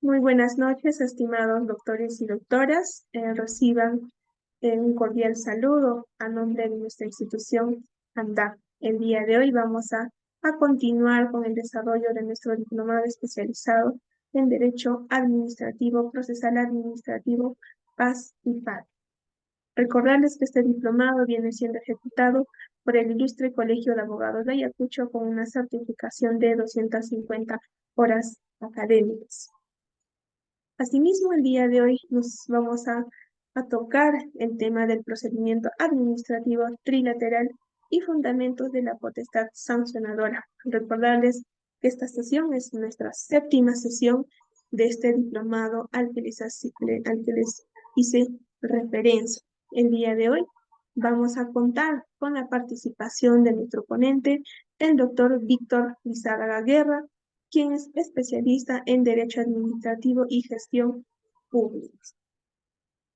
Muy buenas noches, estimados doctores y doctoras. Reciban un cordial saludo a nombre de nuestra institución ANDAP. El día de hoy vamos a continuar con el desarrollo de nuestro diplomado especializado en Derecho Administrativo, Procesal Administrativo, Paz y Paz. Recordarles que este diplomado viene siendo ejecutado por el Ilustre Colegio de Abogados de Ayacucho con una certificación de 250 horas académicas. Asimismo, el día de hoy nos vamos a tocar el tema del procedimiento administrativo trilateral y fundamentos de la potestad sancionadora. Recordarles que esta sesión es nuestra séptima sesión de este diplomado al que les hice referencia. El día de hoy vamos a contar con la participación de nuestro ponente, el doctor Víctor Lizárraga Guerra, quien es especialista en Derecho Administrativo y Gestión Pública.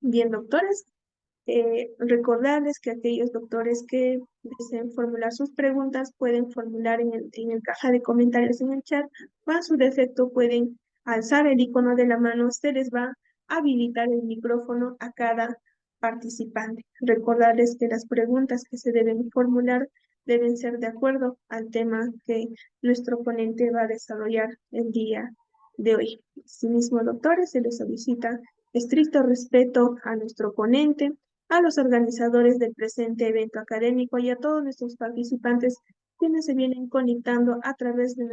Bien, doctores, recordarles que aquellos doctores que deseen formular sus preguntas pueden formular en el caja de comentarios en el chat, o a su defecto pueden alzar el icono de la mano, se les va a habilitar el micrófono a cada participante. Recordarles que las preguntas que se deben formular deben ser de acuerdo al tema que nuestro ponente va a desarrollar el día de hoy. Asimismo, doctores, se les solicita estricto respeto a nuestro ponente, a los organizadores del presente evento académico y a todos nuestros participantes quienes se vienen conectando a través de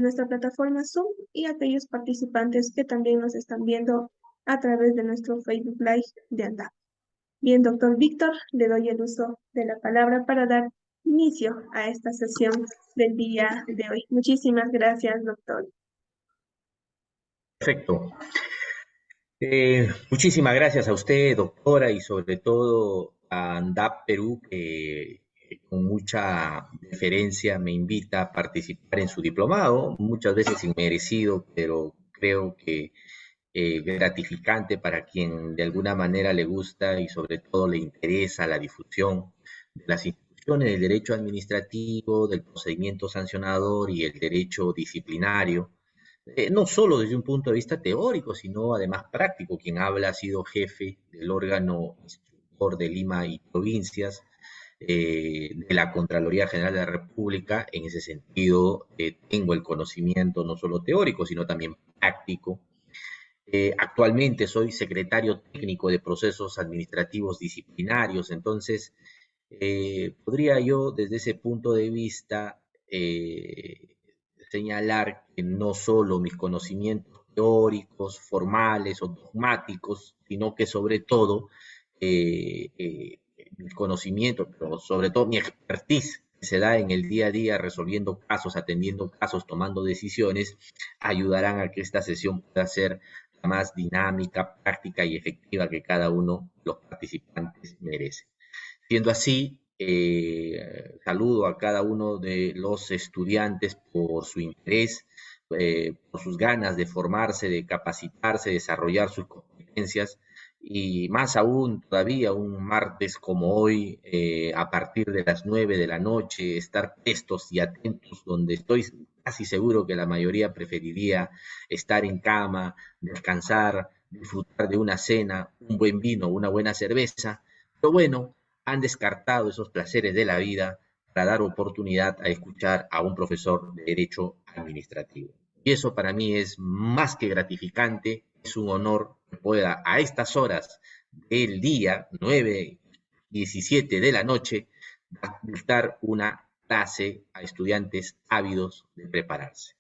nuestra plataforma Zoom y a aquellos participantes que también nos están viendo a través de nuestro Facebook Live de ANDAP. Bien, doctor Víctor, le doy el uso de la palabra para dar inicio a esta sesión del día de hoy. Muchísimas gracias, doctor. Perfecto. Muchísimas gracias a usted, doctora, y sobre todo a ANDAP Perú, que con mucha deferencia me invita a participar en su diplomado, muchas veces inmerecido, pero creo que gratificante para quien de alguna manera le gusta y sobre todo le interesa la difusión de las instituciones del derecho administrativo, del procedimiento sancionador y el derecho disciplinario, no solo desde un punto de vista teórico, sino además práctico. Quien habla ha sido jefe del órgano instructor de Lima y provincias, de la Contraloría General de la República. En ese sentido, tengo el conocimiento no solo teórico, sino también práctico. Actualmente soy secretario técnico de procesos administrativos disciplinarios, entonces podría yo desde ese punto de vista señalar que no solo mis conocimientos teóricos, formales o dogmáticos, sino que sobre todo mis conocimientos, pero sobre todo mi expertise que se da en el día a día resolviendo casos, atendiendo casos, tomando decisiones, ayudarán a que esta sesión pueda ser la más dinámica, práctica y efectiva que cada uno de los participantes merece. Siendo así, saludo a cada uno de los estudiantes por su interés, por sus ganas de formarse, de capacitarse, desarrollar sus competencias y más aún todavía un martes como hoy, a partir de las 9 de la noche, estar prestos y atentos, donde estoy casi seguro que la mayoría preferiría estar en cama, descansar, disfrutar de una cena, un buen vino, una buena cerveza. Pero bueno, han descartado esos placeres de la vida para dar oportunidad a escuchar a un profesor de Derecho Administrativo. Y eso para mí es más que gratificante, es un honor que pueda a estas horas del día, 9:17 de la noche, dictar una clase a estudiantes ávidos de prepararse.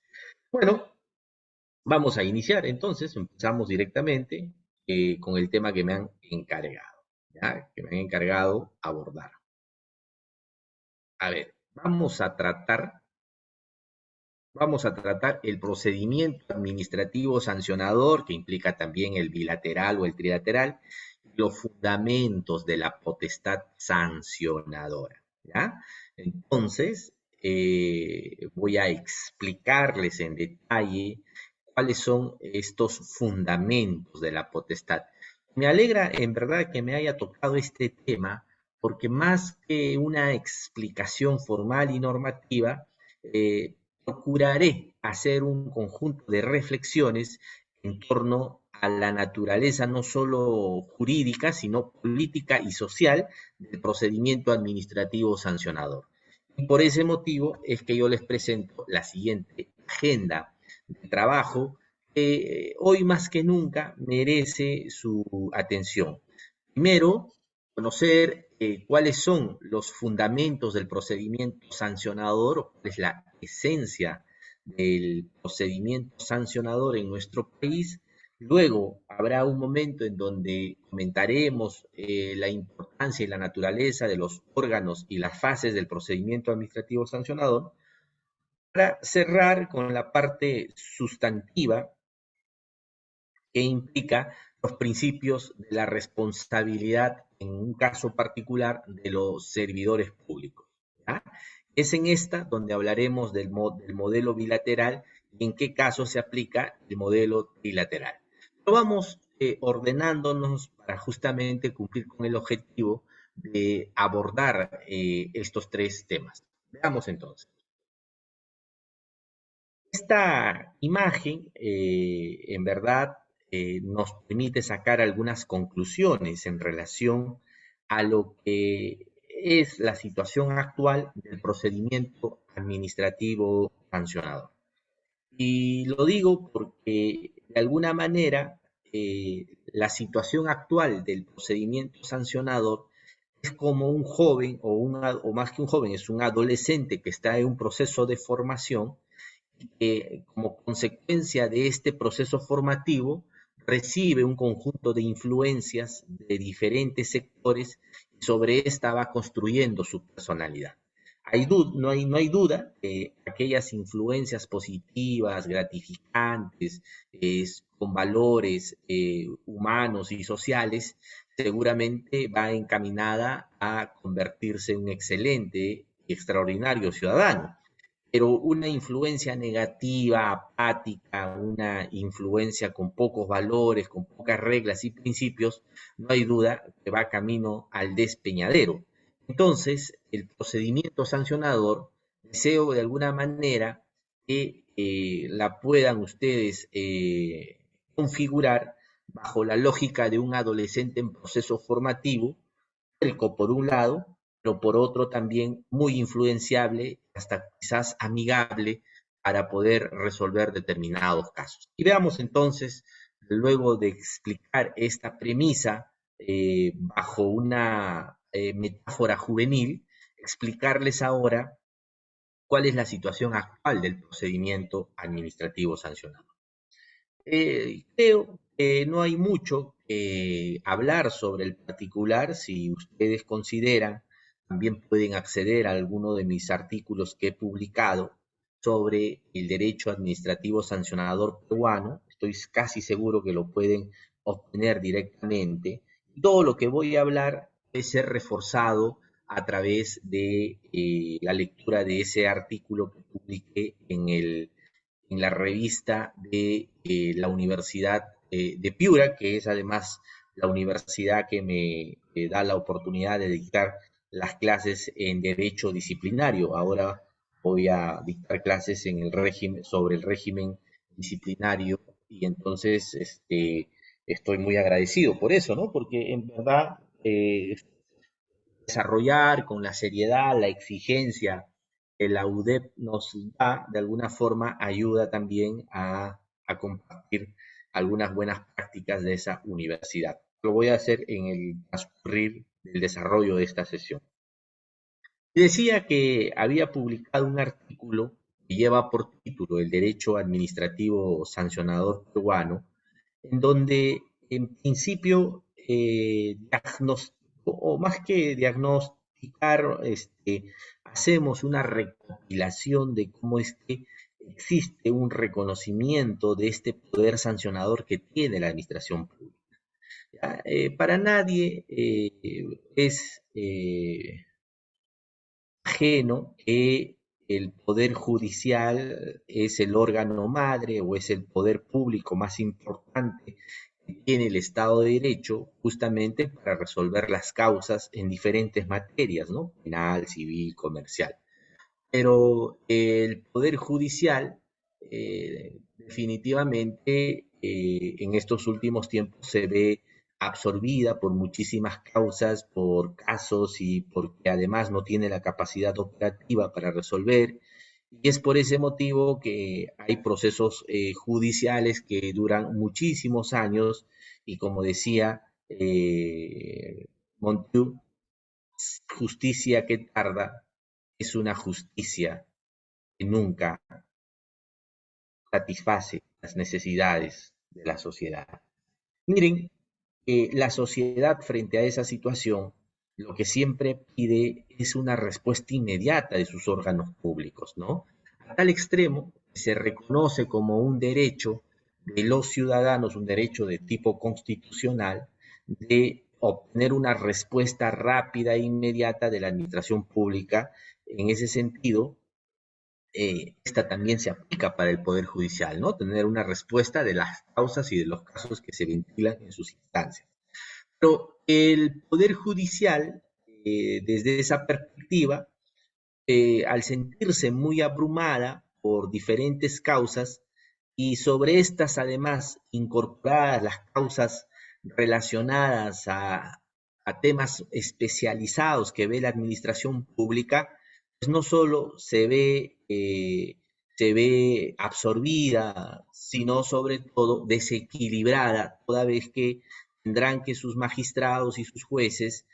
Bueno, vamos a iniciar entonces, empezamos directamente con el tema que me han encargado, ¿ya? Que me han encargado abordar. A ver, vamos a tratar el procedimiento administrativo sancionador, que implica también el bilateral o el trilateral, los fundamentos de la potestad sancionadora, ¿ya? Entonces, voy a explicarles en detalle cuáles son estos fundamentos de la potestad. Me alegra en verdad que me haya tocado este tema, porque más que una explicación formal y normativa, procuraré hacer un conjunto de reflexiones en torno a la naturaleza no solo jurídica, sino política y social del procedimiento administrativo sancionador. Y por ese motivo es que yo les presento la siguiente agenda de trabajo que hoy más que nunca merece su atención. Primero, conocer cuáles son los fundamentos del procedimiento sancionador, o cuál es la esencia del procedimiento sancionador en nuestro país. Luego habrá un momento en donde comentaremos la importancia y la naturaleza de los órganos y las fases del procedimiento administrativo sancionador, para cerrar con la parte sustantiva que implica los principios de la responsabilidad, en un caso particular, de los servidores públicos. ¿Ya? Es en esta donde hablaremos del modelo bilateral y en qué caso se aplica el modelo trilateral. Pero vamos ordenándonos para justamente cumplir con el objetivo de abordar estos tres temas. Veamos entonces. Esta imagen, en verdad, nos permite sacar algunas conclusiones en relación a lo que es la situación actual del procedimiento administrativo sancionador. Y lo digo porque, de alguna manera, la situación actual del procedimiento sancionador es como un joven, o más que un joven, es un adolescente que está en un proceso de formación, como consecuencia de este proceso formativo, recibe un conjunto de influencias de diferentes sectores y sobre esta va construyendo su personalidad. No hay duda que aquellas influencias positivas, gratificantes, con valores humanos y sociales, seguramente va encaminada a convertirse en un excelente y extraordinario ciudadano, pero una influencia negativa, apática, una influencia con pocos valores, con pocas reglas y principios, no hay duda que va camino al despeñadero. Entonces, el procedimiento sancionador, deseo de alguna manera que la puedan ustedes configurar bajo la lógica de un adolescente en proceso formativo, por un lado, pero por otro también muy influenciable, hasta quizás amigable, para poder resolver determinados casos. Y veamos entonces, luego de explicar esta premisa bajo una metáfora juvenil, explicarles ahora cuál es la situación actual del procedimiento administrativo sancionado. Creo que no hay mucho que hablar sobre el particular. Si ustedes consideran, también pueden acceder a alguno de mis artículos que he publicado sobre el derecho administrativo sancionador peruano. Estoy casi seguro que lo pueden obtener directamente. Todo lo que voy a hablar puede ser reforzado a través de la lectura de ese artículo que publiqué en la revista de la Universidad de Piura, que es además la universidad que me da la oportunidad de dictar las clases en derecho disciplinario. Ahora voy a dictar clases en el régimen, sobre el régimen disciplinario, y entonces estoy muy agradecido por eso, ¿no? Porque en verdad desarrollar con la seriedad, la exigencia que la UDEP nos da, de alguna forma ayuda también a compartir algunas buenas prácticas de esa universidad. Lo voy a hacer en el transcurrir del desarrollo de esta sesión. Decía que había publicado un artículo que lleva por título El derecho administrativo sancionador peruano, en donde en principio o más que diagnosticar, hacemos una recopilación de cómo es que existe un reconocimiento de este poder sancionador que tiene la administración pública. Para nadie es ajeno que el poder judicial es el órgano madre o es el poder público más importante que tiene el Estado de Derecho, justamente para resolver las causas en diferentes materias, ¿no? Penal, civil, comercial. Pero el poder judicial definitivamente en estos últimos tiempos se ve absorbida por muchísimas causas, por casos y porque además no tiene la capacidad operativa para resolver. Y es por ese motivo que hay procesos judiciales que duran muchísimos años y como decía Montaigne, justicia que tarda es una justicia que nunca satisface las necesidades de la sociedad. Miren, la sociedad frente a esa situación lo que siempre pide es una respuesta inmediata de sus órganos públicos, ¿no? A tal extremo se reconoce como un derecho de los ciudadanos, un derecho de tipo constitucional, de obtener una respuesta rápida e inmediata de la administración pública. En ese sentido, esta también se aplica para el Poder Judicial, ¿no? Tener una respuesta de las causas y de los casos que se ventilan en sus instancias. Pero el Poder Judicial, desde esa perspectiva, al sentirse muy abrumada por diferentes causas y sobre estas además incorporadas las causas relacionadas a temas especializados que ve la administración pública, pues no solo se ve absorbida, sino sobre todo desequilibrada, toda vez que tendrán que sus magistrados y sus jueces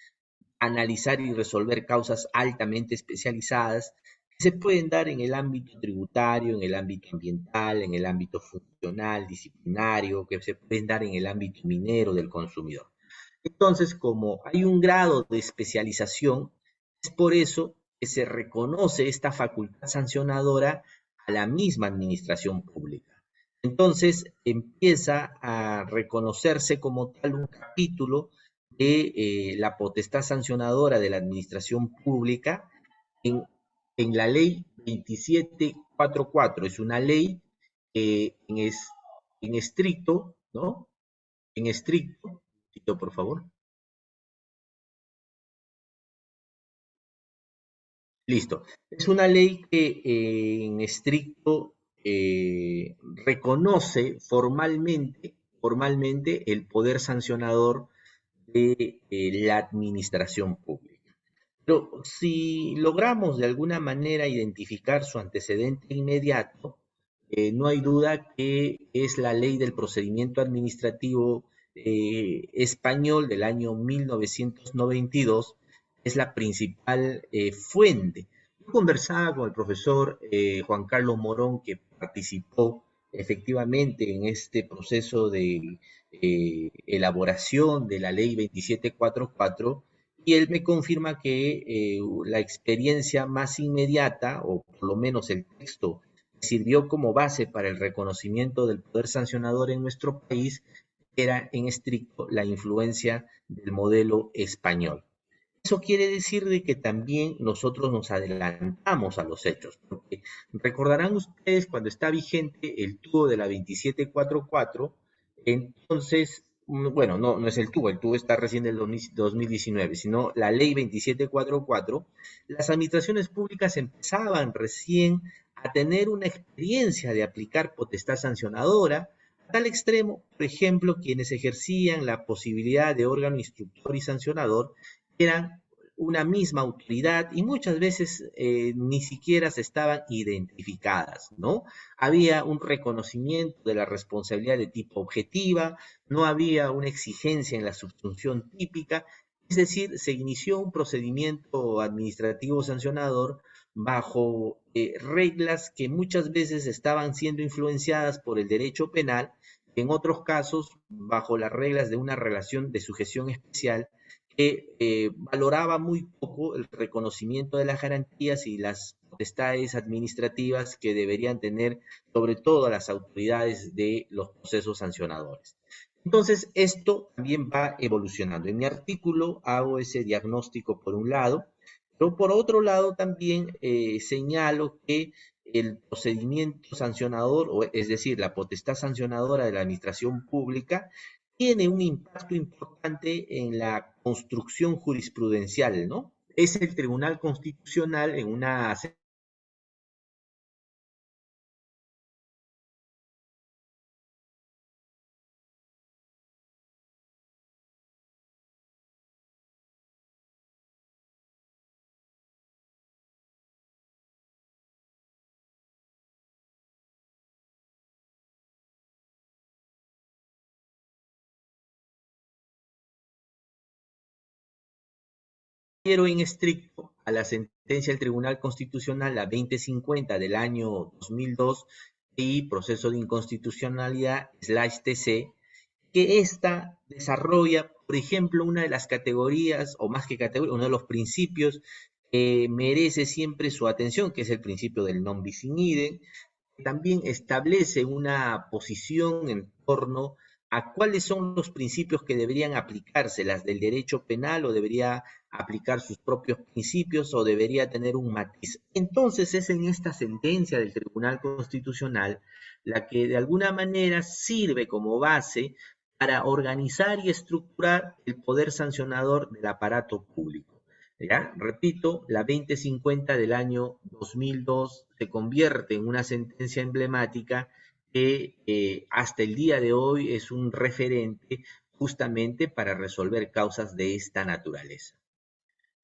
analizar y resolver causas altamente especializadas que se pueden dar en el ámbito tributario, en el ámbito ambiental, en el ámbito funcional, disciplinario, que se pueden dar en el ámbito minero del consumidor. Entonces, como hay un grado de especialización, es por eso que se reconoce esta facultad sancionadora a la misma administración pública. Entonces, empieza a reconocerse como tal un capítulo de la potestad sancionadora de la administración pública en, en la ley 2744. Es una ley en estricto, ¿no? En estricto, por favor. Listo. Es una ley que en estricto reconoce formalmente el poder sancionador de la administración pública. Pero si logramos de alguna manera identificar su antecedente inmediato, no hay duda que es la ley del procedimiento administrativo español del año 1992, es la principal fuente. Yo conversaba con el profesor Juan Carlos Morón, que participó efectivamente en este proceso de elaboración de la ley 2744, y él me confirma que la experiencia más inmediata, o por lo menos el texto que sirvió como base para el reconocimiento del poder sancionador en nuestro país, era en estricto la influencia del modelo español. Eso quiere decir de que también nosotros nos adelantamos a los hechos, porque recordarán ustedes cuando está vigente el tubo de la 2744, entonces, bueno, no es el tubo está recién del 2019, sino la ley 2744, las administraciones públicas empezaban recién a tener una experiencia de aplicar potestad sancionadora, a tal extremo, por ejemplo, quienes ejercían la posibilidad de órgano instructor y sancionador, eran una misma autoridad y muchas veces ni siquiera se estaban identificadas, ¿no? Había un reconocimiento de la responsabilidad de tipo objetiva, no había una exigencia en la subsunción típica, es decir, se inició un procedimiento administrativo sancionador bajo reglas que muchas veces estaban siendo influenciadas por el derecho penal, en otros casos bajo las reglas de una relación de sujeción especial que valoraba muy poco el reconocimiento de las garantías y las potestades administrativas que deberían tener sobre todo las autoridades de los procesos sancionadores. Entonces, esto también va evolucionando. En mi artículo hago ese diagnóstico por un lado, pero por otro lado también señalo que el procedimiento sancionador, o, es decir, la potestad sancionadora de la administración pública, tiene un impacto importante en la construcción jurisprudencial, ¿no? Es el Tribunal Constitucional en una refiero en estricto a la sentencia del Tribunal Constitucional, la 2050 del año 2002, y proceso de inconstitucionalidad/TC, que ésta desarrolla, por ejemplo, una de las categorías, o más que categoría, uno de los principios que merece siempre su atención, que es el principio del non bis in idem. También establece una posición en torno a cuáles son los principios que deberían aplicarse, las del derecho penal, o debería aplicar sus propios principios, o debería tener un matiz. Entonces es en esta sentencia del Tribunal Constitucional la que de alguna manera sirve como base para organizar y estructurar el poder sancionador del aparato público. ¿Ya? Repito, la 2050 del año 2002 se convierte en una sentencia emblemática que hasta el día de hoy es un referente justamente para resolver causas de esta naturaleza.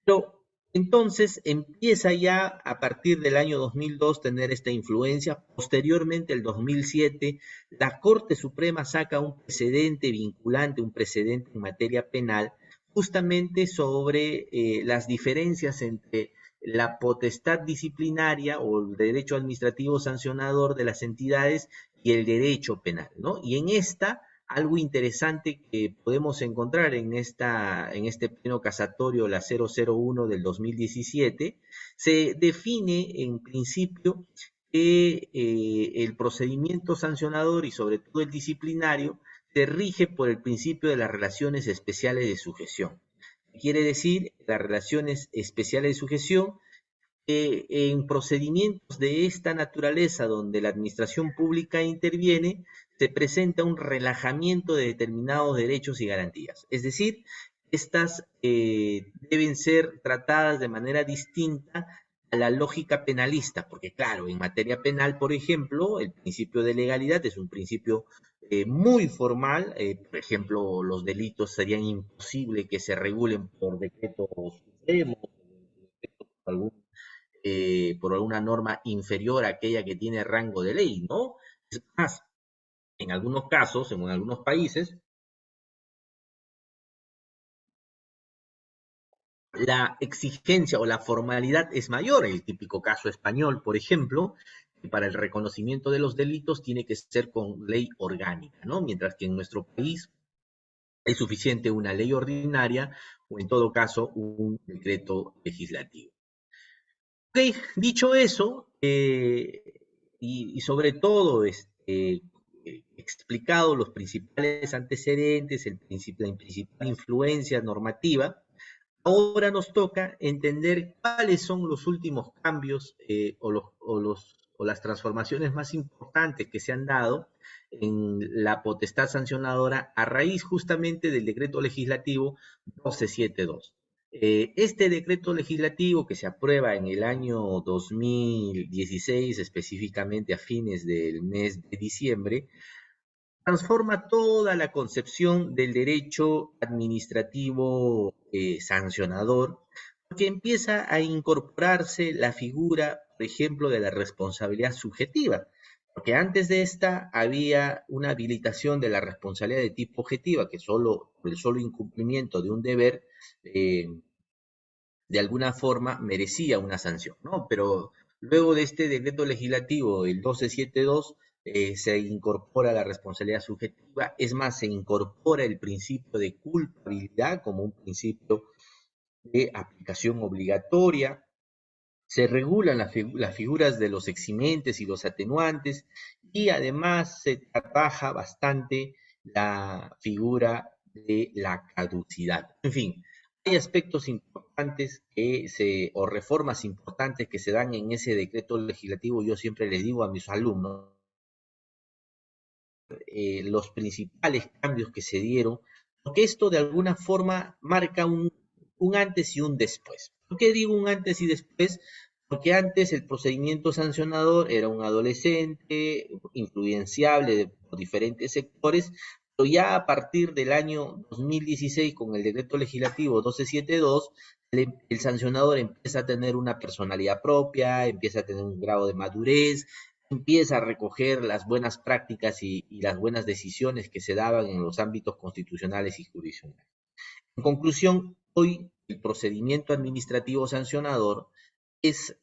Pero entonces empieza ya a partir del año 2002 tener esta influencia. Posteriormente, el 2007, la Corte Suprema saca un precedente vinculante, un precedente en materia penal, justamente sobre las diferencias entre la potestad disciplinaria o el derecho administrativo sancionador de las entidades y el derecho penal, ¿no? Y en esta, algo interesante que podemos encontrar en este pleno casatorio, la 001 del 2017, se define en principio que el procedimiento sancionador y sobre todo el disciplinario se rige por el principio de las relaciones especiales de sujeción. Quiere decir, las relaciones especiales de sujeción, en procedimientos de esta naturaleza, donde la administración pública interviene, se presenta un relajamiento de determinados derechos y garantías. Es decir, estas deben ser tratadas de manera distinta a la lógica penalista, porque claro, en materia penal, por ejemplo, el principio de legalidad es un principio muy formal. Por ejemplo, los delitos serían imposible que se regulen por decreto supremo, algún por alguna norma inferior a aquella que tiene rango de ley, ¿no? Es más, en algunos casos, en algunos países, la exigencia o la formalidad es mayor. El típico caso español, por ejemplo, que para el reconocimiento de los delitos tiene que ser con ley orgánica, ¿no? Mientras que en nuestro país es suficiente una ley ordinaria o en todo caso un decreto legislativo. Ok, dicho eso, y sobre todo explicado los principales antecedentes, la principal influencia normativa, ahora nos toca entender cuáles son los últimos cambios o las transformaciones más importantes que se han dado en la potestad sancionadora a raíz justamente del decreto legislativo 1272. Este decreto legislativo, que se aprueba en el año 2016, específicamente a fines del mes de diciembre, transforma toda la concepción del derecho administrativo sancionador, porque empieza a incorporarse la figura, por ejemplo, de la responsabilidad subjetiva, porque antes de esta había una habilitación de la responsabilidad de tipo objetiva, que solo por el solo incumplimiento de un deber de alguna forma merecía una sanción, ¿no? Pero luego de este decreto legislativo, el 1272, se incorpora la responsabilidad subjetiva. Es más, se incorpora el principio de culpabilidad como un principio de aplicación obligatoria. Se regulan las figuras de los eximentes y los atenuantes, y además se trabaja bastante la figura de la caducidad. En fin, hay aspectos importantes o reformas importantes que se dan en ese decreto legislativo. Yo siempre les digo a mis alumnos los principales cambios que se dieron, porque esto de alguna forma marca un antes y un después. ¿Por qué digo un antes y después? Porque antes el procedimiento sancionador era un adolescente influenciable por diferentes sectores, pero ya a partir del año 2016, con el decreto legislativo 1272, el sancionador empieza a tener una personalidad propia, empieza a tener un grado de madurez, empieza a recoger las buenas prácticas y las buenas decisiones que se daban en los ámbitos constitucionales y jurisdiccionales. En conclusión, hoy el procedimiento administrativo sancionador es,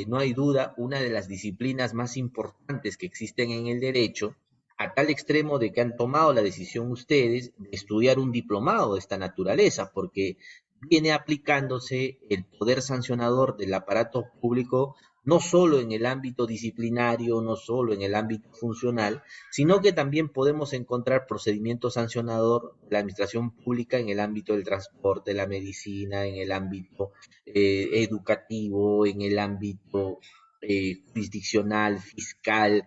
no hay duda, una de las disciplinas más importantes que existen en el derecho, a tal extremo de que han tomado la decisión ustedes de estudiar un diplomado de esta naturaleza, porque viene aplicándose el poder sancionador del aparato público no solo en el ámbito disciplinario, no solo en el ámbito funcional, sino que también podemos encontrar procedimiento sancionador de la administración pública en el ámbito del transporte, la medicina, en el ámbito educativo, en el ámbito jurisdiccional, fiscal,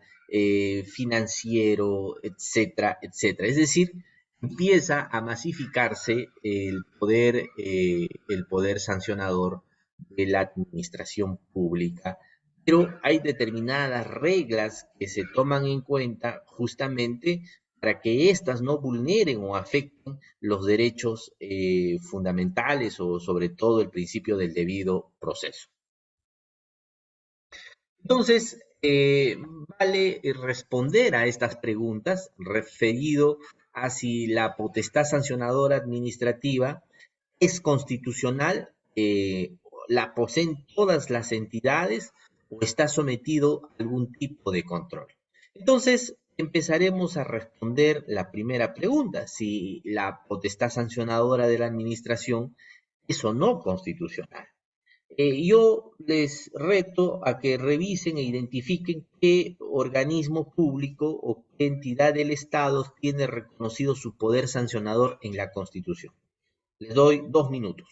financiero, etcétera, etcétera. Es decir, empieza a masificarse el poder sancionador de la administración pública, pero hay determinadas reglas que se toman en cuenta justamente para que éstas no vulneren o afecten los derechos fundamentales o sobre todo el principio del debido proceso. Entonces, vale responder a estas preguntas referido a si la potestad sancionadora administrativa es constitucional, la poseen todas las entidades o está sometido a algún tipo de control. Entonces, empezaremos a responder la primera pregunta, si la potestad sancionadora de la administración es o no constitucional. Yo les reto a que revisen e identifiquen qué organismo público o qué entidad del Estado tiene reconocido su poder sancionador en la Constitución. Les doy 2 minutos.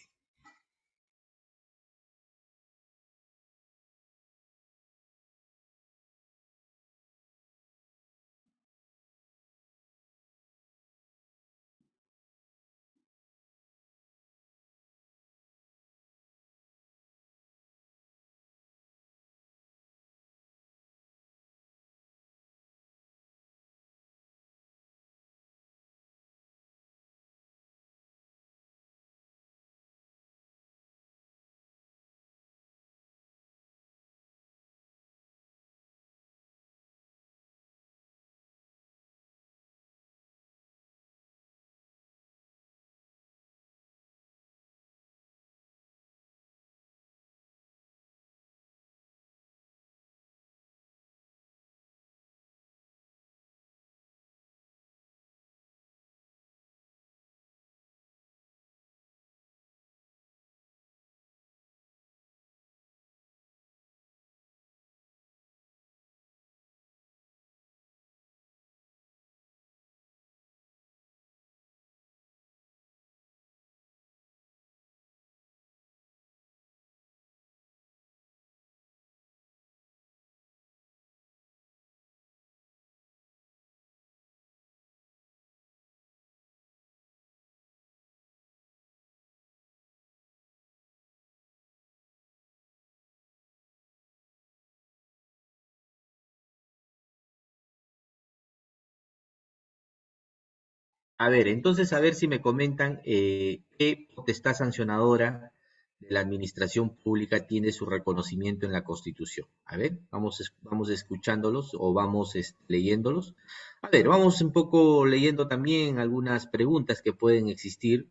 A ver, entonces a ver si me comentan qué potestad sancionadora de la administración pública tiene su reconocimiento en la Constitución. A ver, vamos escuchándolos o vamos leyéndolos. A ver, vamos un poco leyendo también algunas preguntas que pueden existir.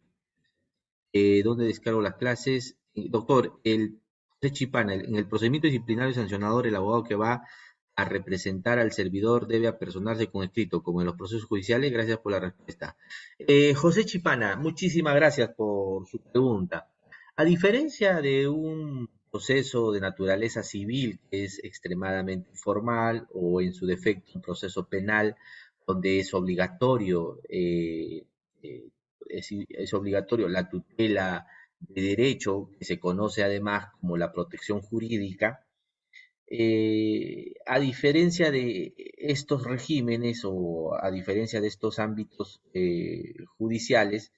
¿Dónde descargo las clases? Doctor, José Chipana, en el procedimiento disciplinario y sancionador, el abogado que va a representar al servidor debe apersonarse con escrito, como en los procesos judiciales. Gracias por la respuesta. José Chipana, muchísimas gracias por su pregunta. A diferencia de un proceso de naturaleza civil que es extremadamente formal o en su defecto un proceso penal donde es obligatorio eh, es obligatorio la tutela de derecho, que se conoce además como la protección jurídica, a diferencia de estos regímenes o a diferencia de estos ámbitos judiciales,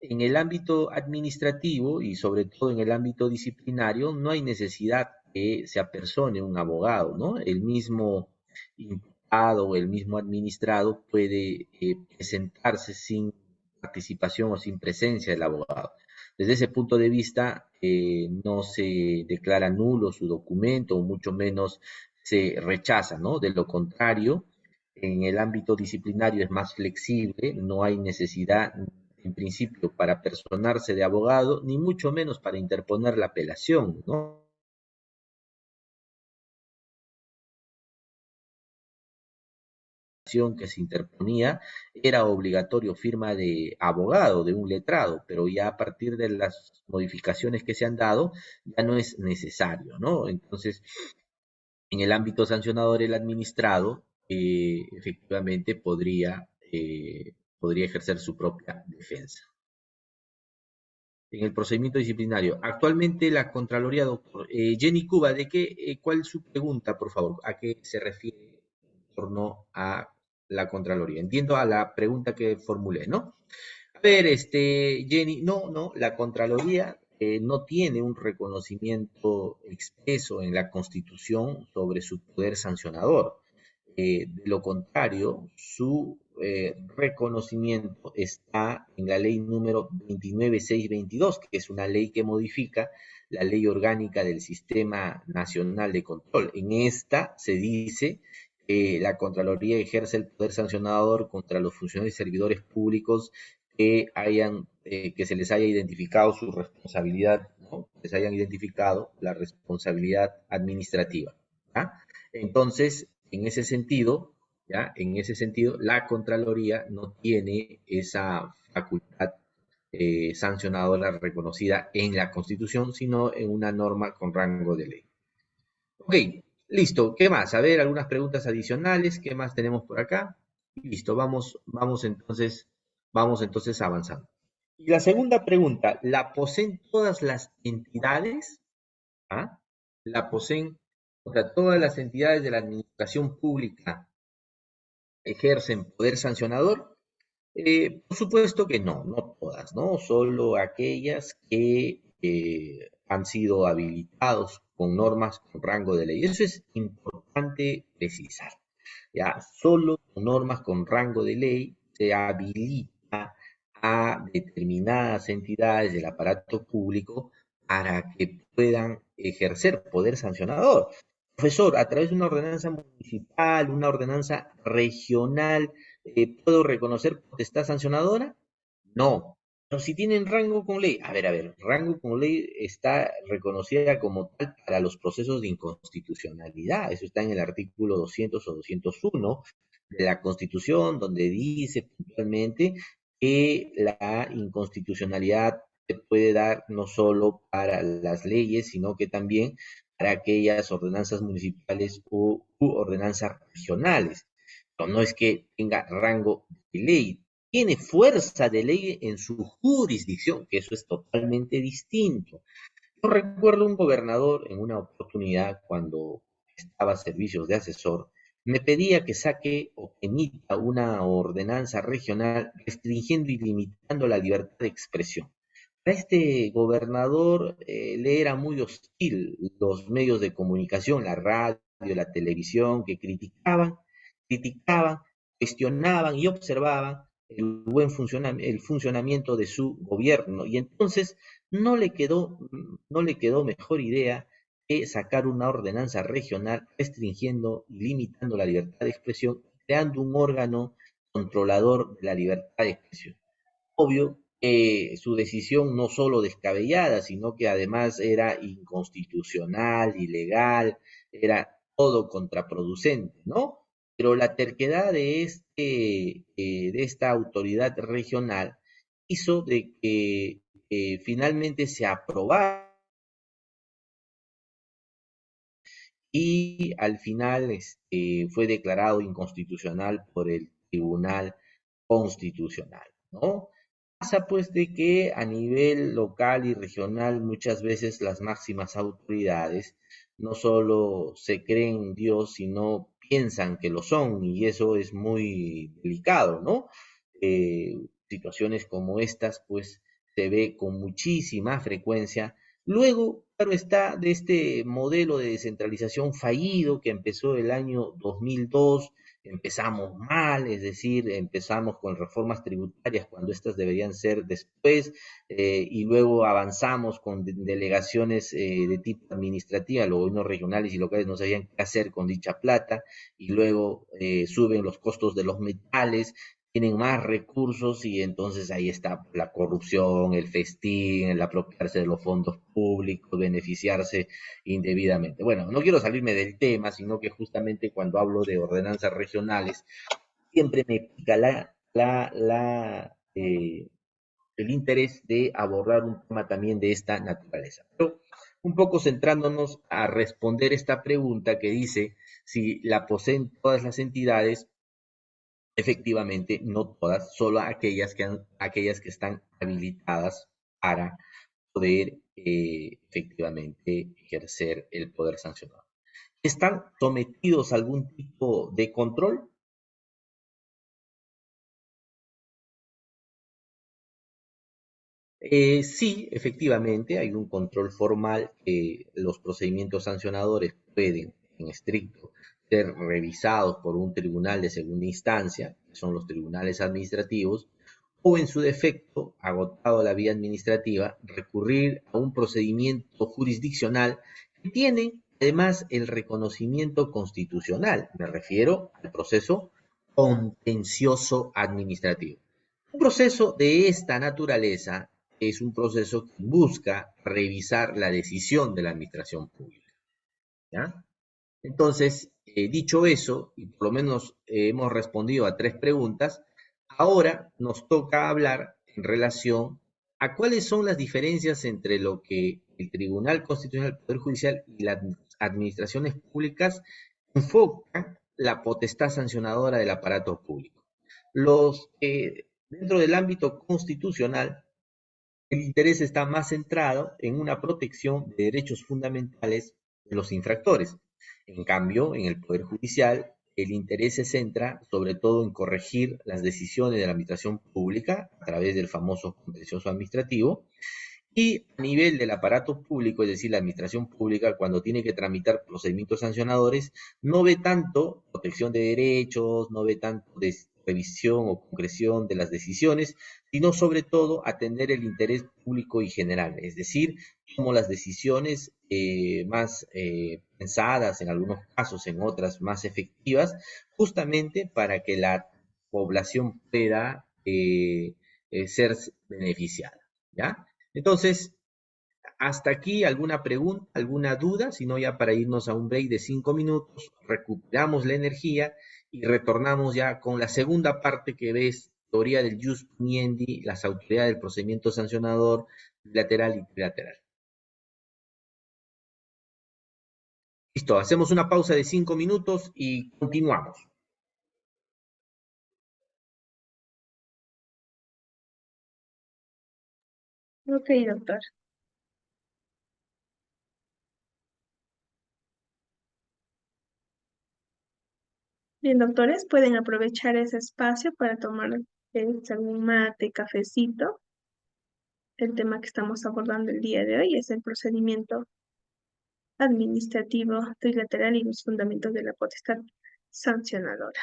en el ámbito administrativo y sobre todo en el ámbito disciplinario no hay necesidad que se apersone un abogado, ¿no? El mismo imputado o el mismo administrado puede presentarse sin participación o sin presencia del abogado. Desde ese punto de vista, no se declara nulo su documento, o mucho menos se rechaza, ¿no? De lo contrario, en el ámbito disciplinario es más flexible, no hay necesidad en principio, para personarse de abogado, ni mucho menos para interponer la apelación, ¿no? Que se interponía era obligatorio firma de abogado, de un letrado, pero ya a partir de las modificaciones que se han dado, ya no es necesario, ¿no? Entonces, en el ámbito sancionador, el administrado efectivamente podría ejercer su propia defensa. En el procedimiento disciplinario, actualmente la Contraloría, doctor. Jenny Cuba, ¿cuál es su pregunta, por favor? ¿A qué se refiere en torno a la Contraloría? Entiendo a la pregunta que formulé, ¿no? A ver, Jenny, no, la Contraloría no tiene un reconocimiento expreso en la Constitución sobre su poder sancionador. De lo contrario, su reconocimiento está en la ley número 29622, que es una ley que modifica la ley orgánica del Sistema Nacional de Control. En esta se dice que la Contraloría ejerce el poder sancionador contra los funcionarios y servidores públicos que se les haya identificado su responsabilidad, ¿no? Que se hayan identificado la responsabilidad administrativa, ¿ya? Entonces, en ese sentido, ¿ya? En ese sentido, la Contraloría no tiene esa facultad sancionadora reconocida en la Constitución, sino en una norma con rango de ley. Ok, listo. ¿Qué más? A ver, algunas preguntas adicionales. ¿Qué más tenemos por acá? Listo, vamos entonces avanzando. Y la segunda pregunta, ¿la poseen todas las entidades? ¿Ah? ¿La poseen, o sea, todas las entidades de la administración pública ejercen poder sancionador? Por supuesto que no todas, ¿no? Solo aquellas que han sido habilitados con normas con rango de ley. Eso es importante precisar. Ya, solo con normas con rango de ley se habilita a determinadas entidades del aparato público para que puedan ejercer poder sancionador. Profesor, a través de una ordenanza municipal, una ordenanza regional, ¿puedo reconocer potestad sancionadora? No. Pero si tienen rango con ley, a ver, rango con ley está reconocida como tal para los procesos de inconstitucionalidad. Eso está en el artículo 200 o 201 de la Constitución, donde dice puntualmente que la inconstitucionalidad se puede dar no solo para las leyes, sino que también para aquellas ordenanzas municipales u ordenanzas regionales. Pero no es que tenga rango de ley, tiene fuerza de ley en su jurisdicción, que eso es totalmente distinto. Yo recuerdo un gobernador en una oportunidad cuando estaba a servicios de asesor, me pedía que saque o que emita una ordenanza regional restringiendo y limitando la libertad de expresión. A este gobernador le era muy hostil los medios de comunicación, la radio, la televisión, que criticaban, cuestionaban y observaban el funcionamiento de su gobierno. Y entonces no le quedó mejor idea que sacar una ordenanza regional restringiendo y limitando la libertad de expresión, creando un órgano controlador de la libertad de expresión. Obvio que su decisión no solo descabellada, sino que además era inconstitucional, ilegal, era todo contraproducente, ¿no? Pero la terquedad de esta autoridad regional hizo de que finalmente se aprobara y al final fue declarado inconstitucional por el Tribunal Constitucional, ¿no? Pasa pues de que a nivel local y regional muchas veces las máximas autoridades no solo se creen Dios, sino piensan que lo son y eso es muy delicado, ¿no? Situaciones como estas pues se ve con muchísima frecuencia. Luego, claro está, de este modelo de descentralización fallido que empezó el año 2002, empezamos mal, es decir, empezamos con reformas tributarias cuando estas deberían ser después, y luego avanzamos con delegaciones de tipo administrativa, los gobiernos regionales y locales no sabían qué hacer con dicha plata, y luego suben los costos de los metales, tienen más recursos y entonces ahí está la corrupción, el festín, el apropiarse de los fondos públicos, beneficiarse indebidamente. Bueno, no quiero salirme del tema, sino que justamente cuando hablo de ordenanzas regionales, siempre me pica el interés de abordar un tema también de esta naturaleza. Pero un poco centrándonos a responder esta pregunta que dice si la poseen todas las entidades. Efectivamente, no todas, solo aquellas que están habilitadas para poder efectivamente ejercer el poder sancionador. ¿Están sometidos a algún tipo de control? Sí, efectivamente, hay un control formal que los procedimientos sancionadores pueden, en estricto, ser revisados por un tribunal de segunda instancia, que son los tribunales administrativos, o en su defecto, agotado la vía administrativa, recurrir a un procedimiento jurisdiccional que tiene además el reconocimiento constitucional. Me refiero al proceso contencioso administrativo. Un proceso de esta naturaleza es un proceso que busca revisar la decisión de la administración pública. ¿Ya? Entonces, dicho eso, y por lo menos hemos respondido a tres preguntas, ahora nos toca hablar en relación a cuáles son las diferencias entre lo que el Tribunal Constitucional del Poder Judicial y las administraciones públicas enfocan la potestad sancionadora del aparato público. Dentro del ámbito constitucional, el interés está más centrado en una protección de derechos fundamentales de los infractores. En cambio, en el Poder Judicial, el interés se centra sobre todo en corregir las decisiones de la administración pública a través del famoso contencioso administrativo y a nivel del aparato público, es decir, la administración pública, cuando tiene que tramitar procedimientos sancionadores, no ve tanto protección de derechos, no ve tanto revisión o concreción de las decisiones, sino sobre todo atender el interés público y general, es decir, como las decisiones más pensadas en algunos casos, en otras más efectivas, justamente para que la población pueda ser beneficiada, ¿ya? Entonces, hasta aquí alguna pregunta, alguna duda, si no ya para irnos a un break de 5 minutos, recuperamos la energía y retornamos ya con la segunda parte que ves, teoría del jus puniendi, las autoridades del procedimiento sancionador, bilateral y trilateral. Listo, hacemos una pausa de 5 minutos y continuamos. Ok, doctor. Bien, doctores, pueden aprovechar ese espacio para tomar algún mate, cafecito. El tema que estamos abordando el día de hoy es el procedimiento administrativo trilateral y los fundamentos de la potestad sancionadora.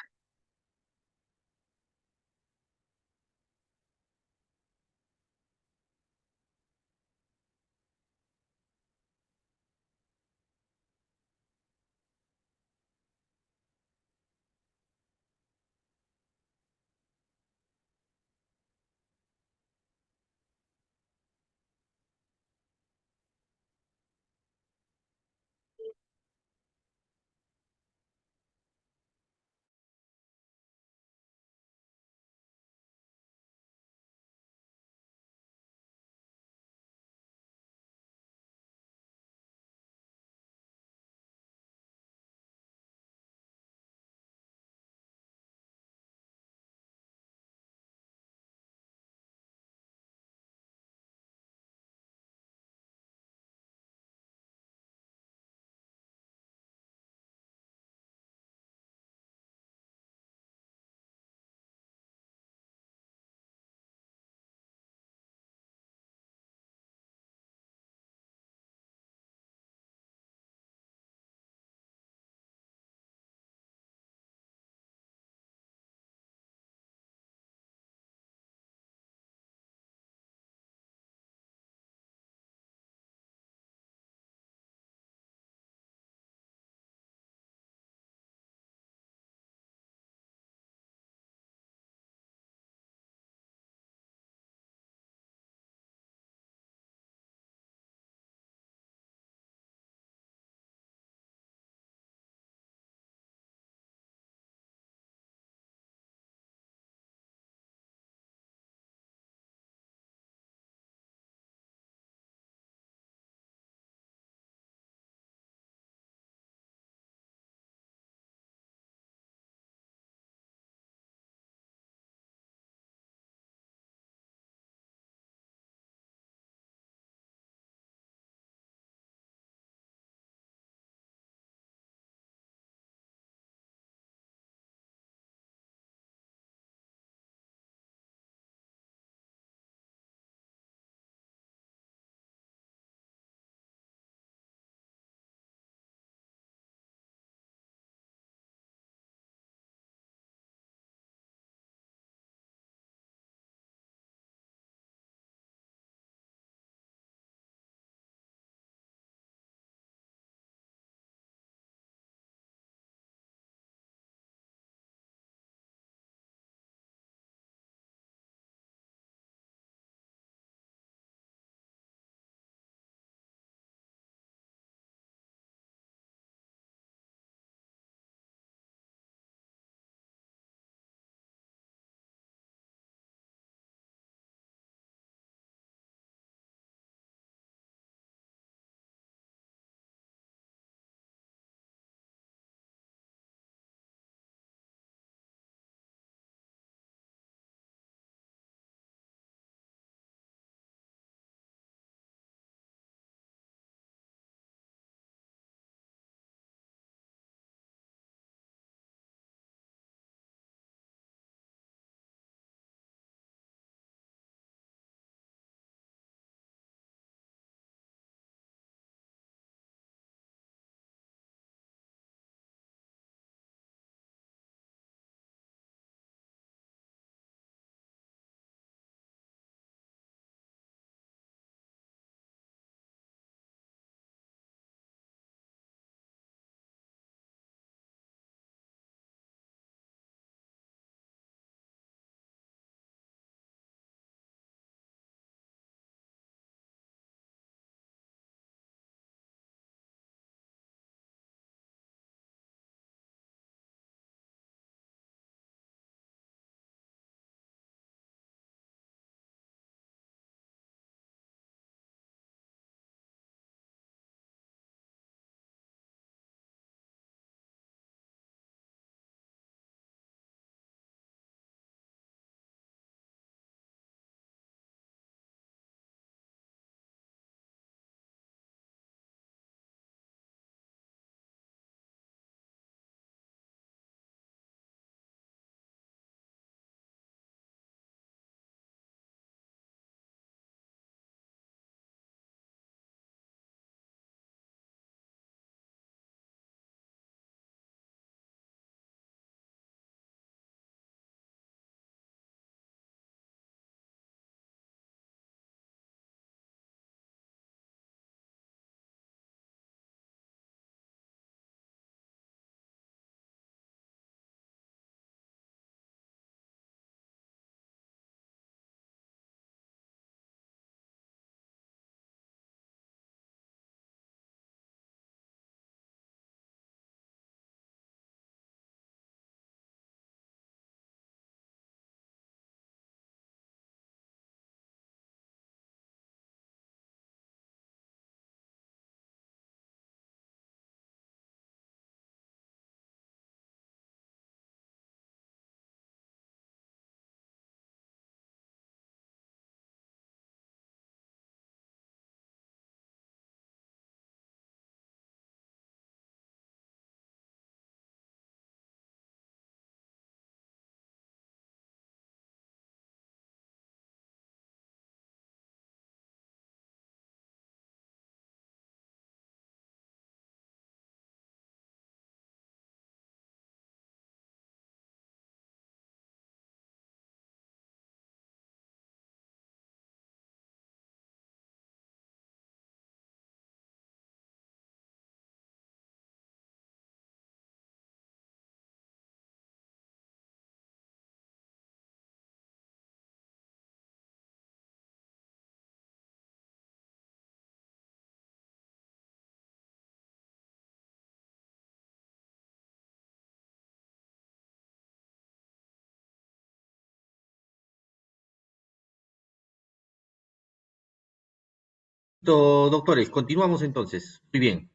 Doctores, continuamos entonces. Muy bien.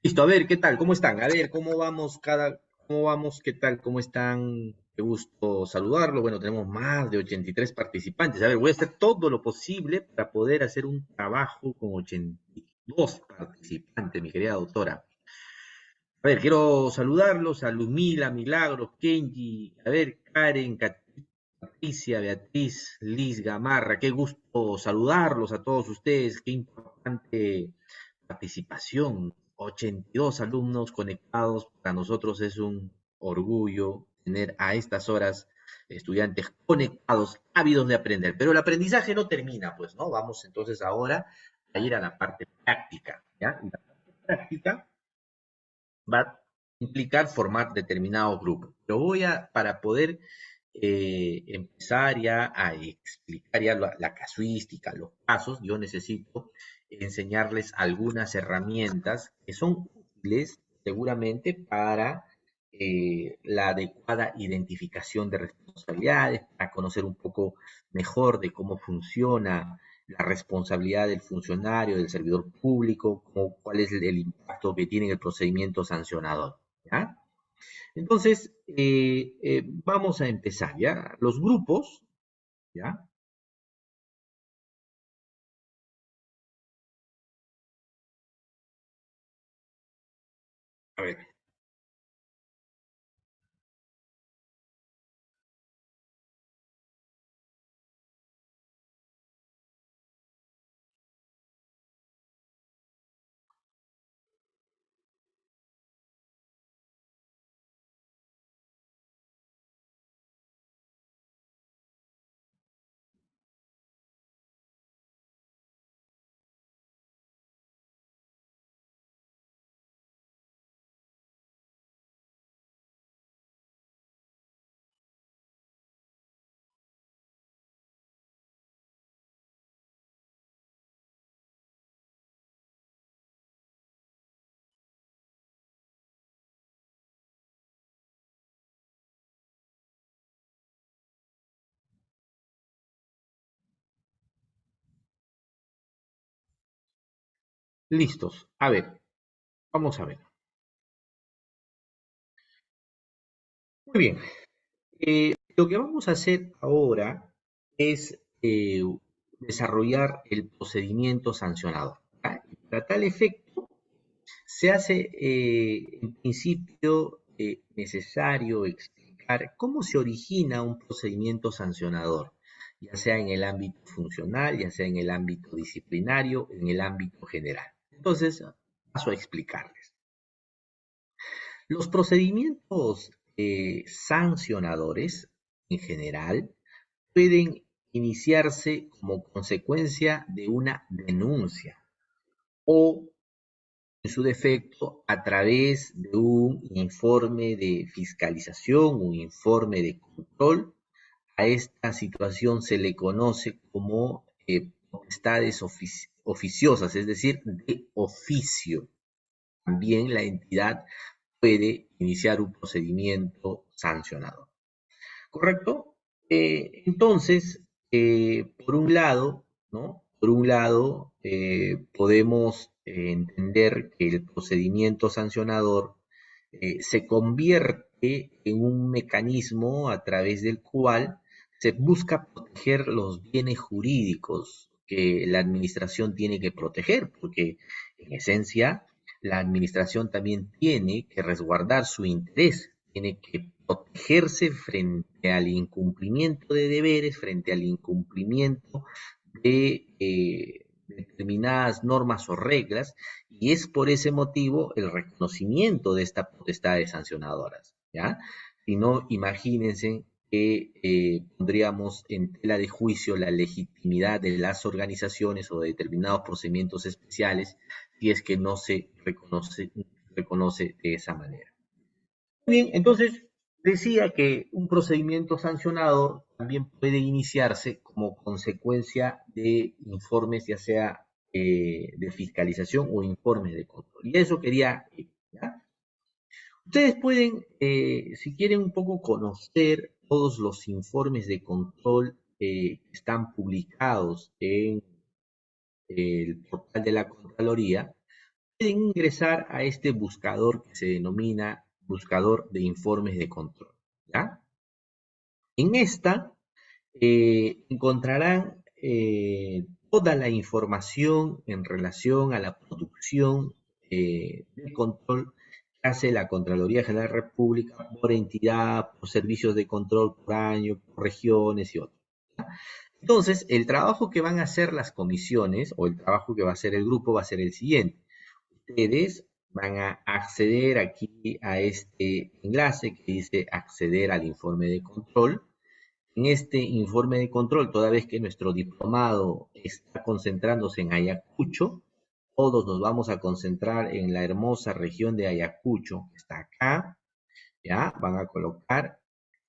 Listo, a ver, ¿qué tal? ¿Cómo están? A ver, cómo vamos? ¿Qué tal? ¿Cómo están? Qué gusto saludarlo. Bueno, tenemos más de 83 participantes. A ver, voy a hacer todo lo posible para poder hacer un trabajo con 82 participantes, mi querida doctora. A ver, quiero saludarlos a Luzmila, Milagros, Kenji, a ver, Karen, Patricia, Beatriz, Liz Gamarra, qué gusto saludarlos a todos ustedes, qué importante participación. 82 alumnos conectados, para nosotros es un orgullo tener a estas horas estudiantes conectados, ávidos de aprender. Pero el aprendizaje no termina, pues, ¿no? Vamos entonces ahora a ir a la parte práctica, ¿ya? Y la parte práctica va a implicar formar determinados grupos. Pero para poder empezar ya a explicar ya la casuística, los casos, yo necesito enseñarles algunas herramientas que son útiles seguramente para la adecuada identificación de responsabilidades, para conocer un poco mejor de cómo funciona la responsabilidad del funcionario, del servidor público, cuál es el impacto que tiene el procedimiento sancionador. ¿Ya? Entonces, vamos a empezar, ¿ya? Los grupos, ¿ya? A ver, listos. A ver, vamos a ver. Muy bien. Lo que vamos a hacer ahora es desarrollar el procedimiento sancionador. ¿Ya? Y para tal efecto, se hace en principio necesario explicar cómo se origina un procedimiento sancionador, ya sea en el ámbito funcional, ya sea en el ámbito disciplinario, en el ámbito general. Entonces, paso a explicarles. Los procedimientos sancionadores, en general, pueden iniciarse como consecuencia de una denuncia o en su defecto, a través de un informe de fiscalización, un informe de control. A esta situación se le conoce como potestades oficiosas, es decir, de oficio. También la entidad puede iniciar un procedimiento sancionador. ¿Correcto? Entonces, por un lado, ¿no? Por un lado, podemos entender que el procedimiento sancionador se convierte en un mecanismo a través del cual se busca proteger los bienes jurídicos que la administración tiene que proteger, porque en esencia la administración también tiene que resguardar su interés, tiene que protegerse frente al incumplimiento de deberes, frente al incumplimiento de determinadas normas o reglas, y es por ese motivo el reconocimiento de estas potestades sancionadoras, ¿ya? Si no, imagínense que pondríamos en tela de juicio la legitimidad de las organizaciones o de determinados procedimientos especiales si es que no se reconoce de esa manera. Bien, entonces decía que un procedimiento sancionado también puede iniciarse como consecuencia de informes, ya sea de fiscalización o informes de control. Y eso quería, ¿ya? Ustedes pueden, si quieren un poco conocer todos los informes de control que están publicados el portal de la Contraloría, pueden ingresar a este buscador que se denomina buscador de informes de control, ¿ya? En esta encontrarán toda la información en relación a la producción de control que hace la Contraloría General de la República por entidad, por servicios de control por año, por regiones y otros. Entonces, el trabajo que van a hacer las comisiones o el trabajo que va a hacer el grupo va a ser el siguiente. Ustedes van a acceder aquí a este enlace que dice acceder al informe de control. En este informe de control, toda vez que nuestro diplomado está concentrándose en Ayacucho, todos nos vamos a concentrar en la hermosa región de Ayacucho, que está acá, ¿ya? Van a colocar,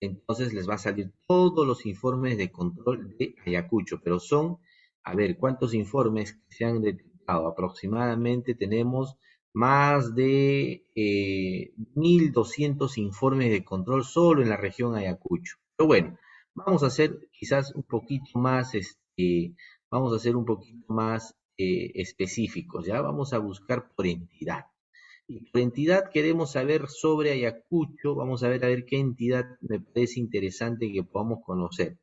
entonces les va a salir todos los informes de control de Ayacucho, pero son, a ver, ¿cuántos informes se han detectado? Aproximadamente tenemos más de 1.200 informes de control solo en la región Ayacucho. Pero bueno, vamos a hacer quizás un poquito más, vamos a hacer un poquito más específicos, ¿ya? Vamos a buscar por entidad. Y por entidad queremos saber sobre Ayacucho, vamos a ver qué entidad me parece interesante que podamos conocer.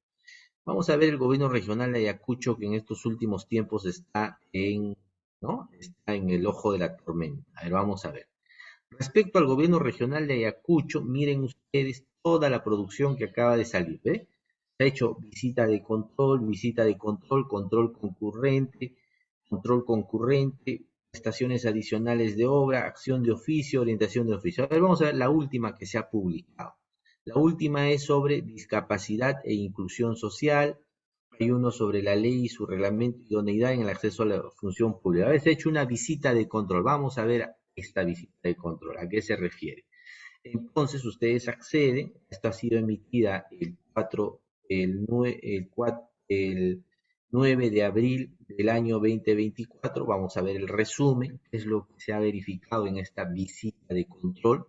Vamos a ver el gobierno regional de Ayacucho que en estos últimos tiempos está en, ¿no? Está en el ojo de la tormenta. A ver, vamos a ver. Respecto al gobierno regional de Ayacucho, miren ustedes toda la producción que acaba de salir, ¿ve? Se ha hecho visita de control, control concurrente, prestaciones adicionales de obra, acción de oficio, orientación de oficio. A ver, vamos a ver la última que se ha publicado. La última es sobre discapacidad e inclusión social. Hay uno sobre la ley y su reglamento y idoneidad en el acceso a la función pública. A ver, se ha hecho una visita de control. Vamos a ver esta visita de control. ¿A qué se refiere? Entonces ustedes acceden, esto ha sido emitida el 4, el 9 de abril del año 2024, vamos a ver el resumen, qué es lo que se ha verificado en esta visita de control.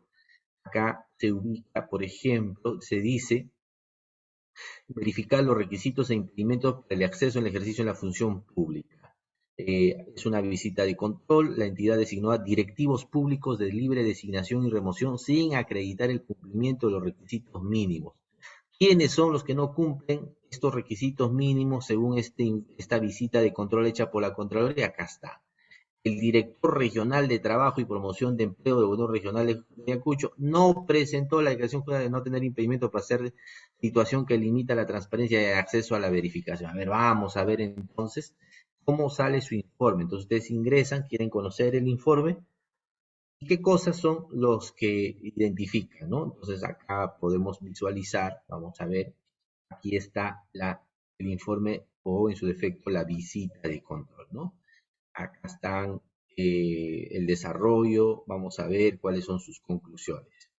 Acá se ubica, por ejemplo, se dice verificar los requisitos e impedimentos para el acceso al ejercicio de la función pública. Es una visita de control, la entidad designó a directivos públicos de libre designación y remoción sin acreditar el cumplimiento de los requisitos mínimos. ¿Quiénes son los que no cumplen estos requisitos mínimos según esta visita de control hecha por la Contraloría? Acá está. El director regional de Trabajo y Promoción de Empleo del Gobierno Regional de Ayacucho no presentó la declaración de no tener impedimento para hacer situación que limita la transparencia y el acceso a la verificación. A ver, vamos a ver entonces cómo sale su informe. Entonces ustedes ingresan, quieren conocer el informe y qué cosas son los que identifican, ¿no? Entonces acá podemos visualizar, vamos a ver, aquí está el informe o en su defecto la visita de control, ¿no? Acá están el desarrollo, vamos a ver cuáles son sus conclusiones.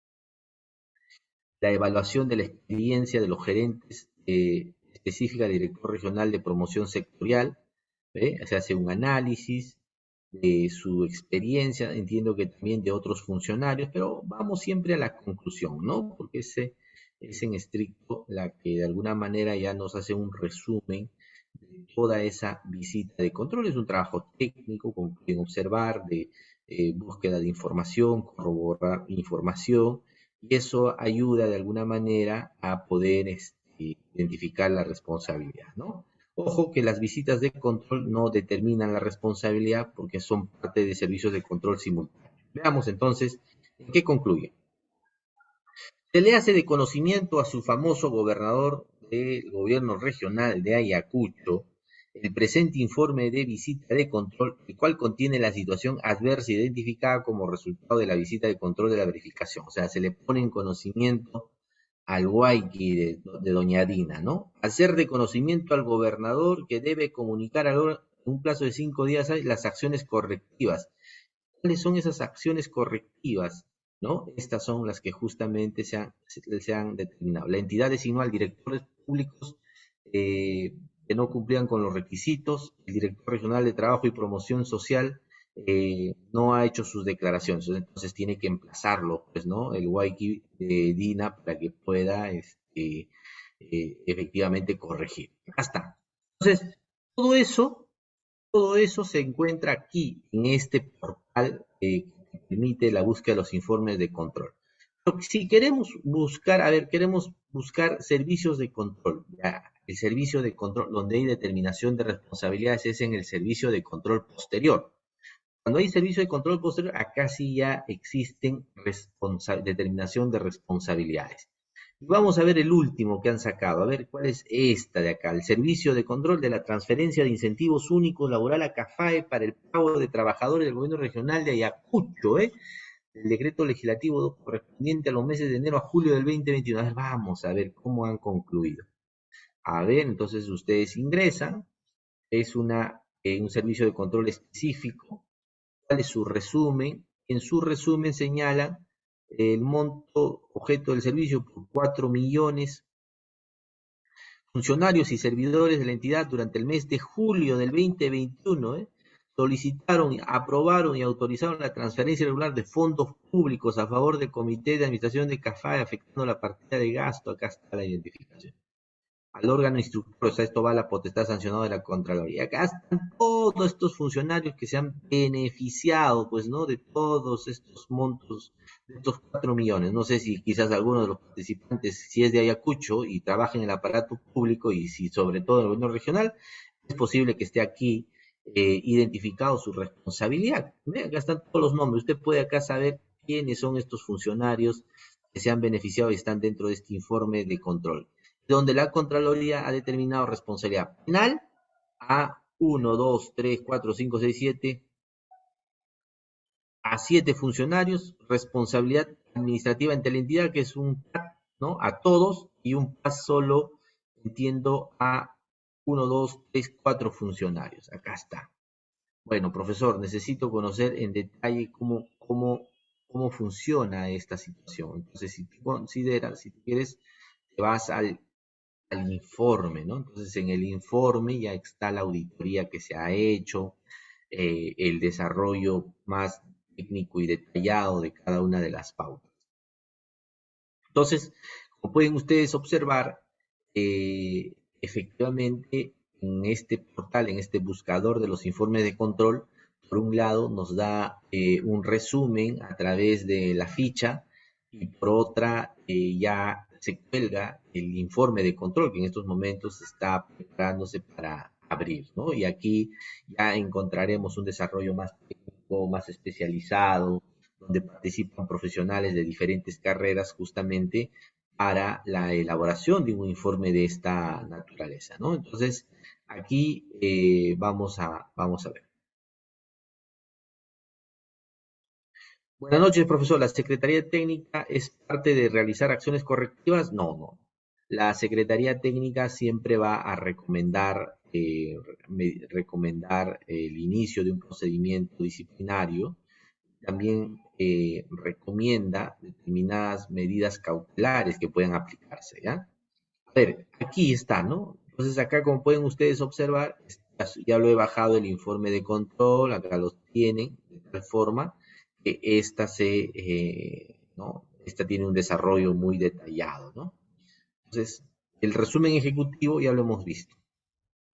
La evaluación de la experiencia de los gerentes específica del director regional de promoción sectorial, se hace un análisis de su experiencia, entiendo que también de otros funcionarios, pero vamos siempre a la conclusión, ¿no? Porque ese es en estricto la que de alguna manera ya nos hace un resumen de toda esa visita de control. Es un trabajo técnico, como pueden observar, de búsqueda de información, corroborar información, y eso ayuda de alguna manera a poder identificar la responsabilidad, ¿no? Ojo que las visitas de control no determinan la responsabilidad porque son parte de servicios de control simultáneo. Veamos entonces en qué concluye. Se le hace de conocimiento a su famoso gobernador del gobierno regional de Ayacucho el presente informe de visita de control, el cual contiene la situación adversa identificada como resultado de la visita de control de la verificación. O sea, se le pone en conocimiento al Guayqui de Doña Dina, ¿no? Hacer de conocimiento al gobernador que debe comunicar en un plazo de 5 días las acciones correctivas. ¿Cuáles son esas acciones correctivas? ¿No? Estas son las que justamente se han determinado. La entidad designó al directores públicos que no cumplían con los requisitos. El director regional de Trabajo y Promoción Social no ha hecho sus declaraciones, entonces tiene que emplazarlo, pues, ¿no? El Guayqui de Dina para que pueda efectivamente corregir. Acá está. Entonces, todo eso Todo eso se encuentra aquí, en este portal que permite la búsqueda de los informes de control. Pero si queremos buscar, a ver, queremos buscar servicios de control. Ya, el servicio de control, donde hay determinación de responsabilidades, es en el servicio de control posterior. Cuando hay servicio de control posterior, acá sí ya existen determinación de responsabilidades. Y vamos a ver el último que han sacado, a ver cuál es esta de acá, el servicio de control de la transferencia de incentivos únicos laboral a CAFAE para el pago de trabajadores del gobierno regional de Ayacucho, el decreto legislativo correspondiente a los meses de enero a julio del 2021. A ver, vamos a ver cómo han concluido. A ver, entonces ustedes ingresan, es un servicio de control específico. ¿Cuál es su resumen? En su resumen señala el monto objeto del servicio por 4 millones. Funcionarios y servidores de la entidad durante el mes de julio del 2021 solicitaron, aprobaron y autorizaron la transferencia regular de fondos públicos a favor del Comité de Administración de CAFAE afectando la partida de gasto. Acá está la identificación. Al órgano instructor, o sea, esto va a la potestad sancionada de la Contraloría. Acá están todos estos funcionarios que se han beneficiado, pues, ¿no? De todos estos montos, de estos 4 millones. No sé si quizás alguno de los participantes, si es de Ayacucho y trabaja en el aparato público y si sobre todo en el gobierno regional, es posible que esté aquí identificado su responsabilidad. ¿Ve? Acá están todos los nombres. Usted puede acá saber quiénes son estos funcionarios que se han beneficiado y están dentro de este informe de control, donde la Contraloría ha determinado responsabilidad penal a 1, 2, 3, 4, 5, 6, 7, a 7 funcionarios, responsabilidad administrativa ante la entidad, que es un PAS, ¿no? A todos, y un PAS solo, entiendo, a 1, 2, 3, 4 funcionarios. Acá está. Bueno, profesor, necesito conocer en detalle cómo funciona esta situación. Entonces, si tú consideras, si tú quieres, te vas al informe, ¿no? Entonces, en el informe ya está la auditoría que se ha hecho, el desarrollo más técnico y detallado de cada una de las pautas. Entonces, como pueden ustedes observar, efectivamente, en este portal, en este buscador de los informes de control, por un lado nos da un resumen a través de la ficha y por otra ya se cuelga el informe de control que en estos momentos está preparándose para abrir, ¿no? Y aquí ya encontraremos un desarrollo más técnico, más especializado, donde participan profesionales de diferentes carreras justamente para la elaboración de un informe de esta naturaleza, ¿no? Entonces, aquí vamos a ver. Buenas noches, profesor. ¿La Secretaría Técnica es parte de realizar acciones correctivas? No, no. La Secretaría Técnica siempre va a recomendar el inicio de un procedimiento disciplinario. También recomienda determinadas medidas cautelares que puedan aplicarse, ¿ya? A ver, aquí está, ¿no? Entonces acá, como pueden ustedes observar, ya lo he bajado el informe de control, acá los tienen, de tal forma que ¿no? Esta tiene un desarrollo muy detallado, ¿no? Entonces, el resumen ejecutivo ya lo hemos visto,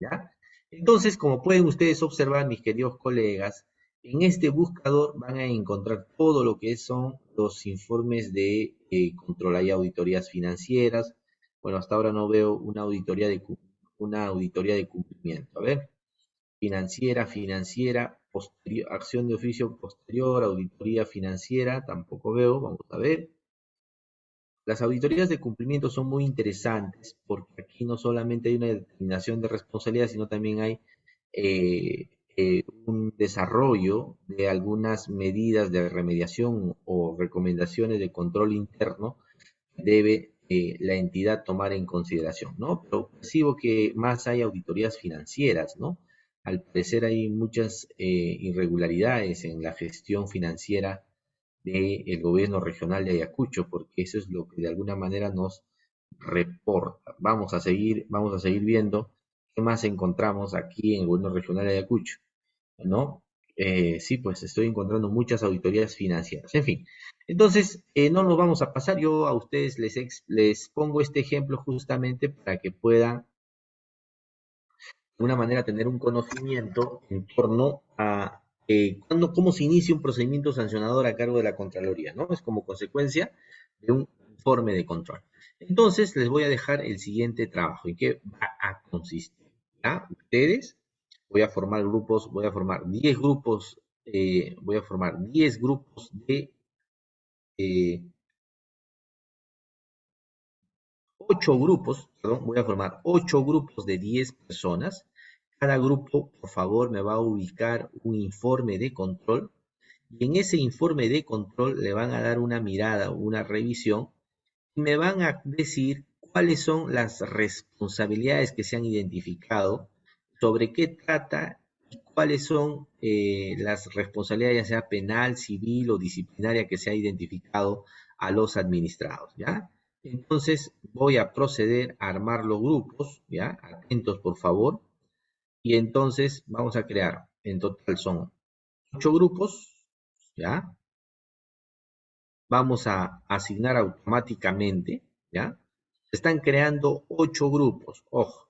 ¿ya? Entonces, como pueden ustedes observar, mis queridos colegas, en este buscador van a encontrar todo lo que son los informes de control. Hay auditorías financieras. Bueno, hasta ahora no veo una auditoría de cumplimiento. A ver, financiera, posterior, acción de oficio posterior, auditoría financiera, tampoco veo. Vamos a ver. Las auditorías de cumplimiento son muy interesantes porque aquí no solamente hay una determinación de responsabilidad, sino también hay un desarrollo de algunas medidas de remediación o recomendaciones de control interno que debe la entidad tomar en consideración, ¿no? Pero percibo que más hay auditorías financieras, ¿no? Al parecer hay muchas irregularidades en la gestión financiera del gobierno regional de Ayacucho, porque eso es lo que de alguna manera nos reporta. Vamos a seguir viendo qué más encontramos aquí en el gobierno regional de Ayacucho, ¿no? Sí, pues estoy encontrando muchas auditorías financieras. En fin, entonces no nos vamos a pasar. Yo a ustedes les pongo este ejemplo justamente para que puedan de una manera tener un conocimiento en torno a cómo se inicia un procedimiento sancionador a cargo de la Contraloría, ¿no? Es como consecuencia de un informe de control. Entonces, les voy a dejar el siguiente trabajo. ¿En qué va a consistir? ¿Ya? Ustedes, voy a formar grupos, voy a formar 10 grupos, voy a formar 10 grupos de eh, 8 grupos, perdón, voy a formar 8 grupos de 10 personas. Cada grupo, por favor, me va a ubicar un informe de control y en ese informe de control le van a dar una mirada, una revisión y me van a decir cuáles son las responsabilidades que se han identificado, sobre qué trata y cuáles son las responsabilidades, ya sea penal, civil o disciplinaria, que se ha identificado a los administrados, ¿ya? Entonces voy a proceder a armar los grupos, ¿ya? Atentos, por favor. Y entonces vamos a crear, en total son 8 grupos, ¿ya? Vamos a asignar automáticamente, ¿ya? Se están creando 8 grupos. Ojo,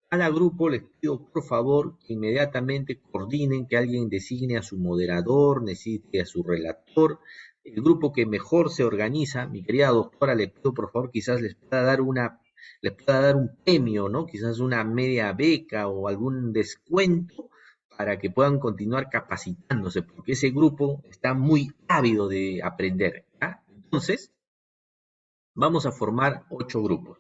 cada grupo les pido por favor que inmediatamente coordinen, que alguien designe a su moderador, necesite a su relator. El grupo que mejor se organiza, mi querida doctora, le pido por favor quizás les pueda dar un premio, ¿no? Quizás una media beca o algún descuento para que puedan continuar capacitándose, porque ese grupo está muy ávido de aprender, ¿ya? Entonces, vamos a formar 8 grupos.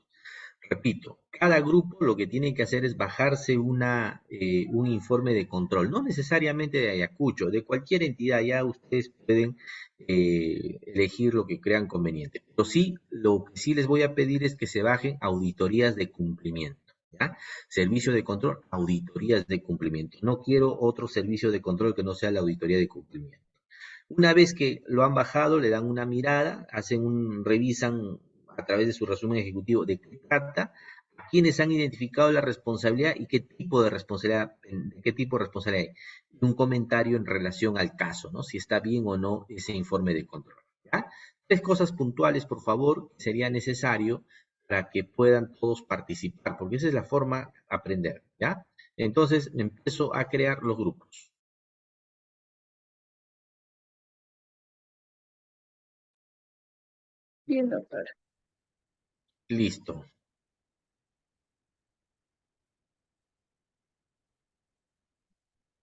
Repito, cada grupo lo que tiene que hacer es bajarse un informe de control, no necesariamente de Ayacucho, de cualquier entidad, ya ustedes pueden elegir lo que crean conveniente. Pero sí, lo que sí les voy a pedir es que se bajen auditorías de cumplimiento, ¿ya? Servicio de control, auditorías de cumplimiento. No quiero otro servicio de control que no sea la auditoría de cumplimiento. Una vez que lo han bajado, le dan una mirada, revisan a través de su resumen ejecutivo de qué trata, a quiénes han identificado la responsabilidad y qué tipo de responsabilidad hay. Y un comentario en relación al caso, ¿no? Si está bien o no ese informe de control, ¿ya? 3 cosas puntuales, por favor, que sería necesario para que puedan todos participar, porque esa es la forma de aprender, ¿ya? Entonces, empiezo a crear los grupos. Bien, doctor. Listo.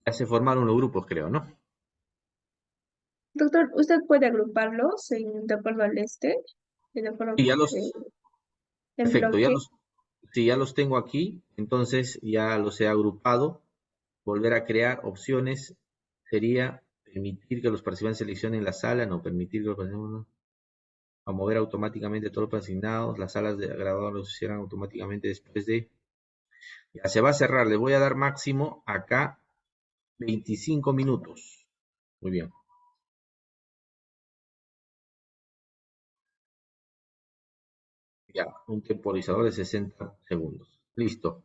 Ya se formaron los grupos, creo, ¿no? Doctor, ¿usted puede agruparlos de acuerdo al de Sí, acuerdo en perfecto, bloque? sí, ya los tengo aquí, entonces ya los he agrupado. Volver a crear opciones sería permitir que los participantes seleccionen la sala, no permitir que los participantes a mover automáticamente todos los asignados, las salas de grabador los cierran automáticamente después de. Ya se va a cerrar, le voy a dar máximo acá 25 minutos. Muy bien. Ya, un temporizador de 60 segundos. Listo.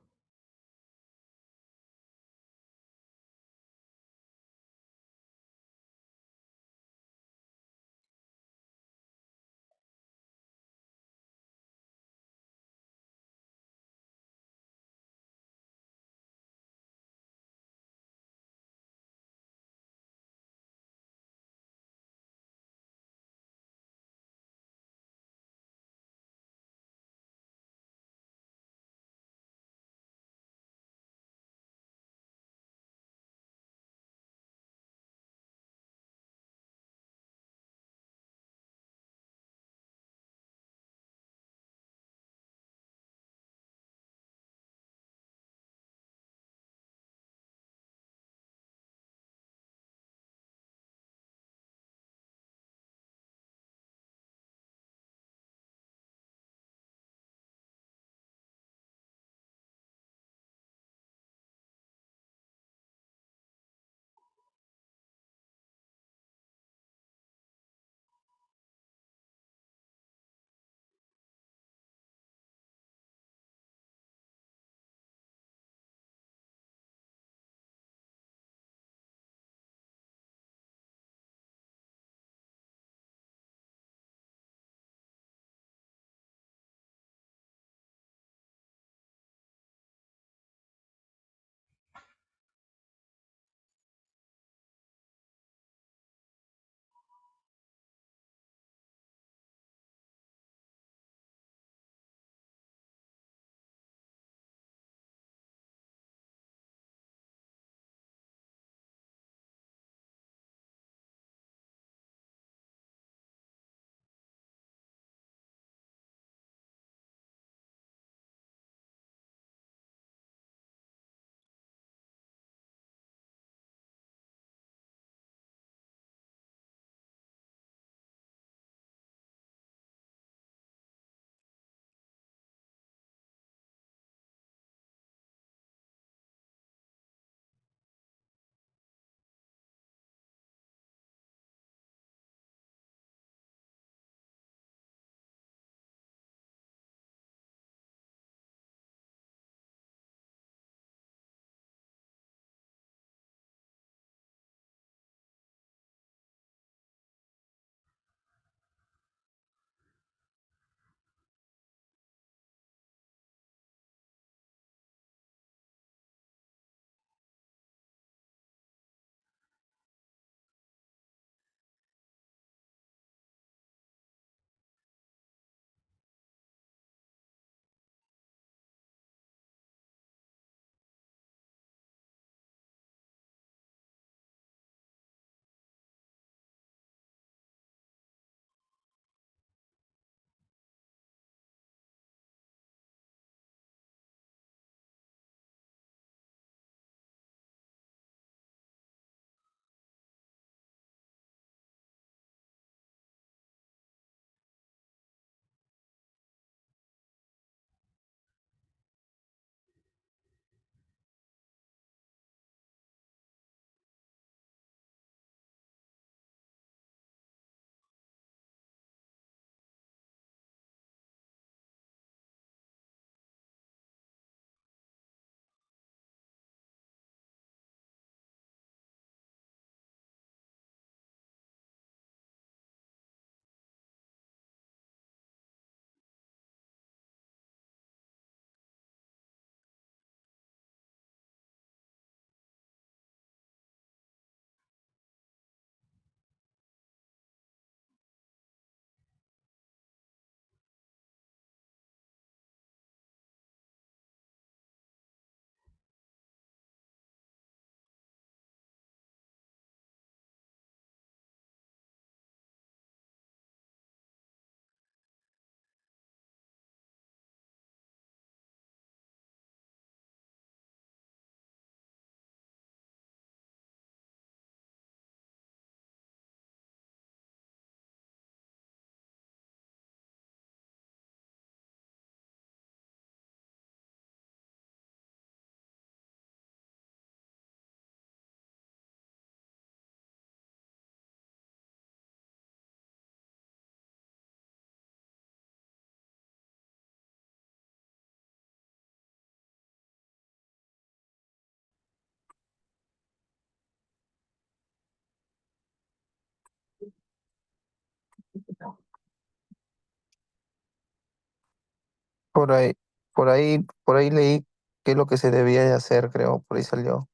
Por ahí, por ahí leí qué es lo que se debía de hacer, creo, por ahí salió.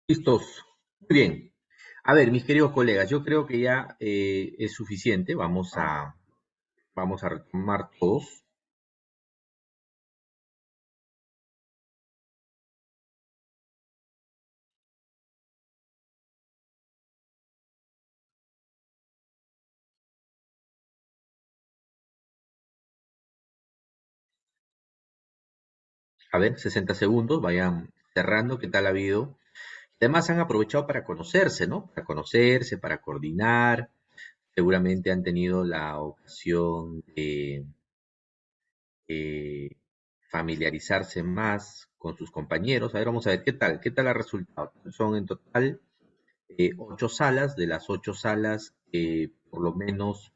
Listos. Muy bien. A ver, mis queridos colegas, yo creo que ya es suficiente. Vamos a retomar todos. A ver, 60 segundos, vayan cerrando. ¿Qué tal ha habido? Además han aprovechado para conocerse, ¿no? Para conocerse, para coordinar. Seguramente han tenido la ocasión de eh, familiarizarse más con sus compañeros. A ver, vamos a ver qué tal ha resultado. Son en total 8 salas. De las 8 salas, por lo menos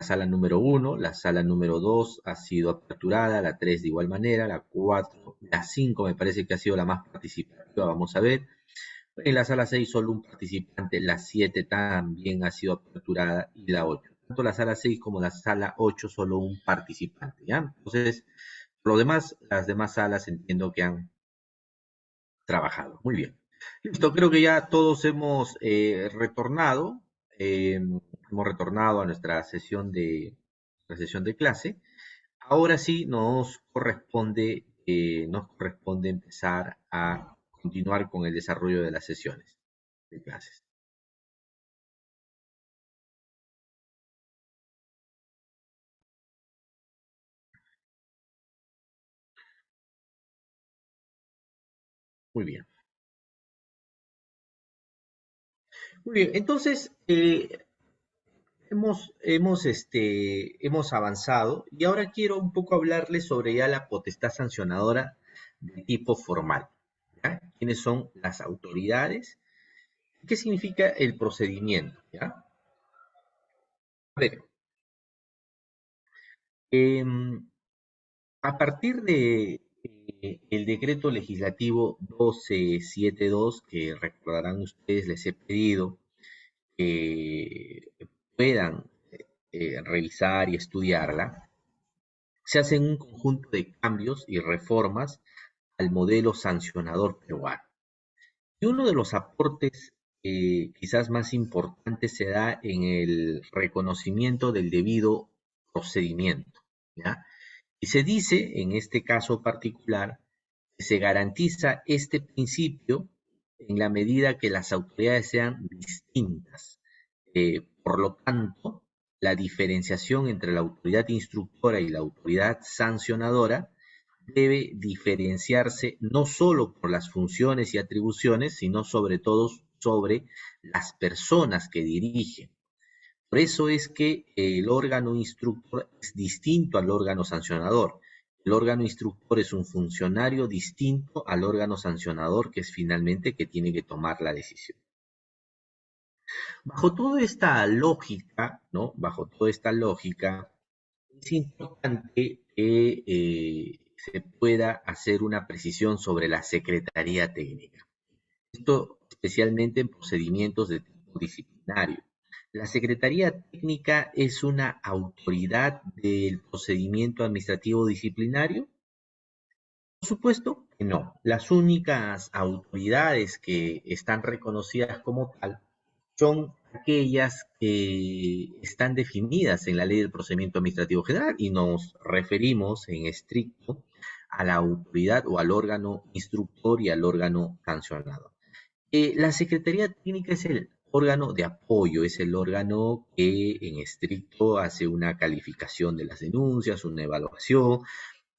la sala número 1, la sala número 2 ha sido aperturada, la 3 de igual manera, la 4, la 5 me parece que ha sido la más participativa, vamos a ver. En la sala 6 solo un participante, la 7 también ha sido aperturada y la 8. Tanto la sala 6 como la sala 8 solo un participante, ¿ya? Entonces, por lo demás, las demás salas entiendo que han trabajado. Muy bien. Listo, creo que ya todos hemos retornado a nuestra sesión de clase. Ahora sí nos corresponde empezar a continuar con el desarrollo de las sesiones de clases. Muy bien. Muy bien, entonces hemos avanzado y ahora quiero un poco hablarles sobre ya la potestad sancionadora de tipo formal. ¿Ya? ¿Quiénes son las autoridades? ¿Qué significa el procedimiento? ¿Ya? A ver, em, a partir de el decreto legislativo 1272, que recordarán ustedes, les he pedido que puedan revisar y estudiarla, se hacen un conjunto de cambios y reformas al modelo sancionador peruano. Y uno de los aportes quizás más importantes se da en el reconocimiento del debido procedimiento, ¿ya? Y se dice, en este caso particular, que se garantiza este principio en la medida que las autoridades sean distintas. Por lo tanto, la diferenciación entre la autoridad instructora y la autoridad sancionadora debe diferenciarse no solo por las funciones y atribuciones, sino sobre todo sobre las personas que dirigen. Por eso es que el órgano instructor es distinto al órgano sancionador. El órgano instructor es un funcionario distinto al órgano sancionador, que es finalmente que tiene que tomar la decisión. Bajo toda esta lógica, ¿no? Bajo toda esta lógica, es importante que se pueda hacer una precisión sobre la Secretaría Técnica. Esto especialmente en procedimientos de tipo disciplinario. La Secretaría Técnica es una autoridad del procedimiento administrativo disciplinario. Por supuesto que no. Las únicas autoridades que están reconocidas como tal son aquellas que están definidas en la Ley del Procedimiento Administrativo General y nos referimos en estricto a la autoridad o al órgano instructor y al órgano sancionador. La Secretaría Técnica es el órgano de apoyo, es el órgano que en estricto hace una calificación de las denuncias, una evaluación,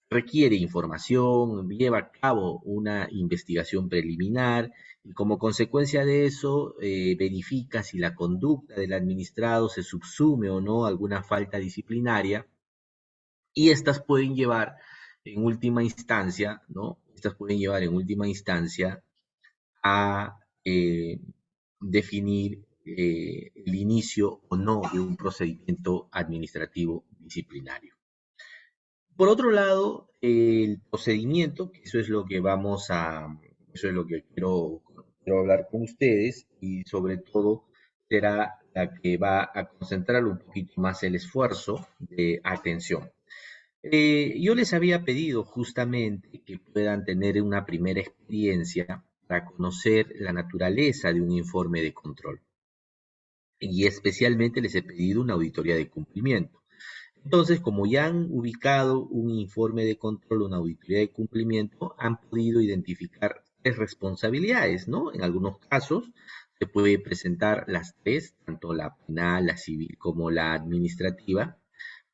requiere información, lleva a cabo una investigación preliminar y como consecuencia de eso verifica si la conducta del administrado se subsume o no a alguna falta disciplinaria y estas pueden llevar en última instancia, ¿no? Estas pueden llevar en última instancia a definir el inicio o no de un procedimiento administrativo disciplinario. Por otro lado, el procedimiento, que eso es lo que quiero hablar con ustedes y sobre todo será la que va a concentrar un poquito más el esfuerzo de atención. Yo les había pedido justamente que puedan tener una primera experiencia para conocer la naturaleza de un informe de control. Y especialmente les he pedido una auditoría de cumplimiento. Entonces, como ya han ubicado un informe de control, una auditoría de cumplimiento, han podido identificar tres responsabilidades, ¿no? En algunos casos se puede presentar las tres, tanto la penal, la civil como la administrativa,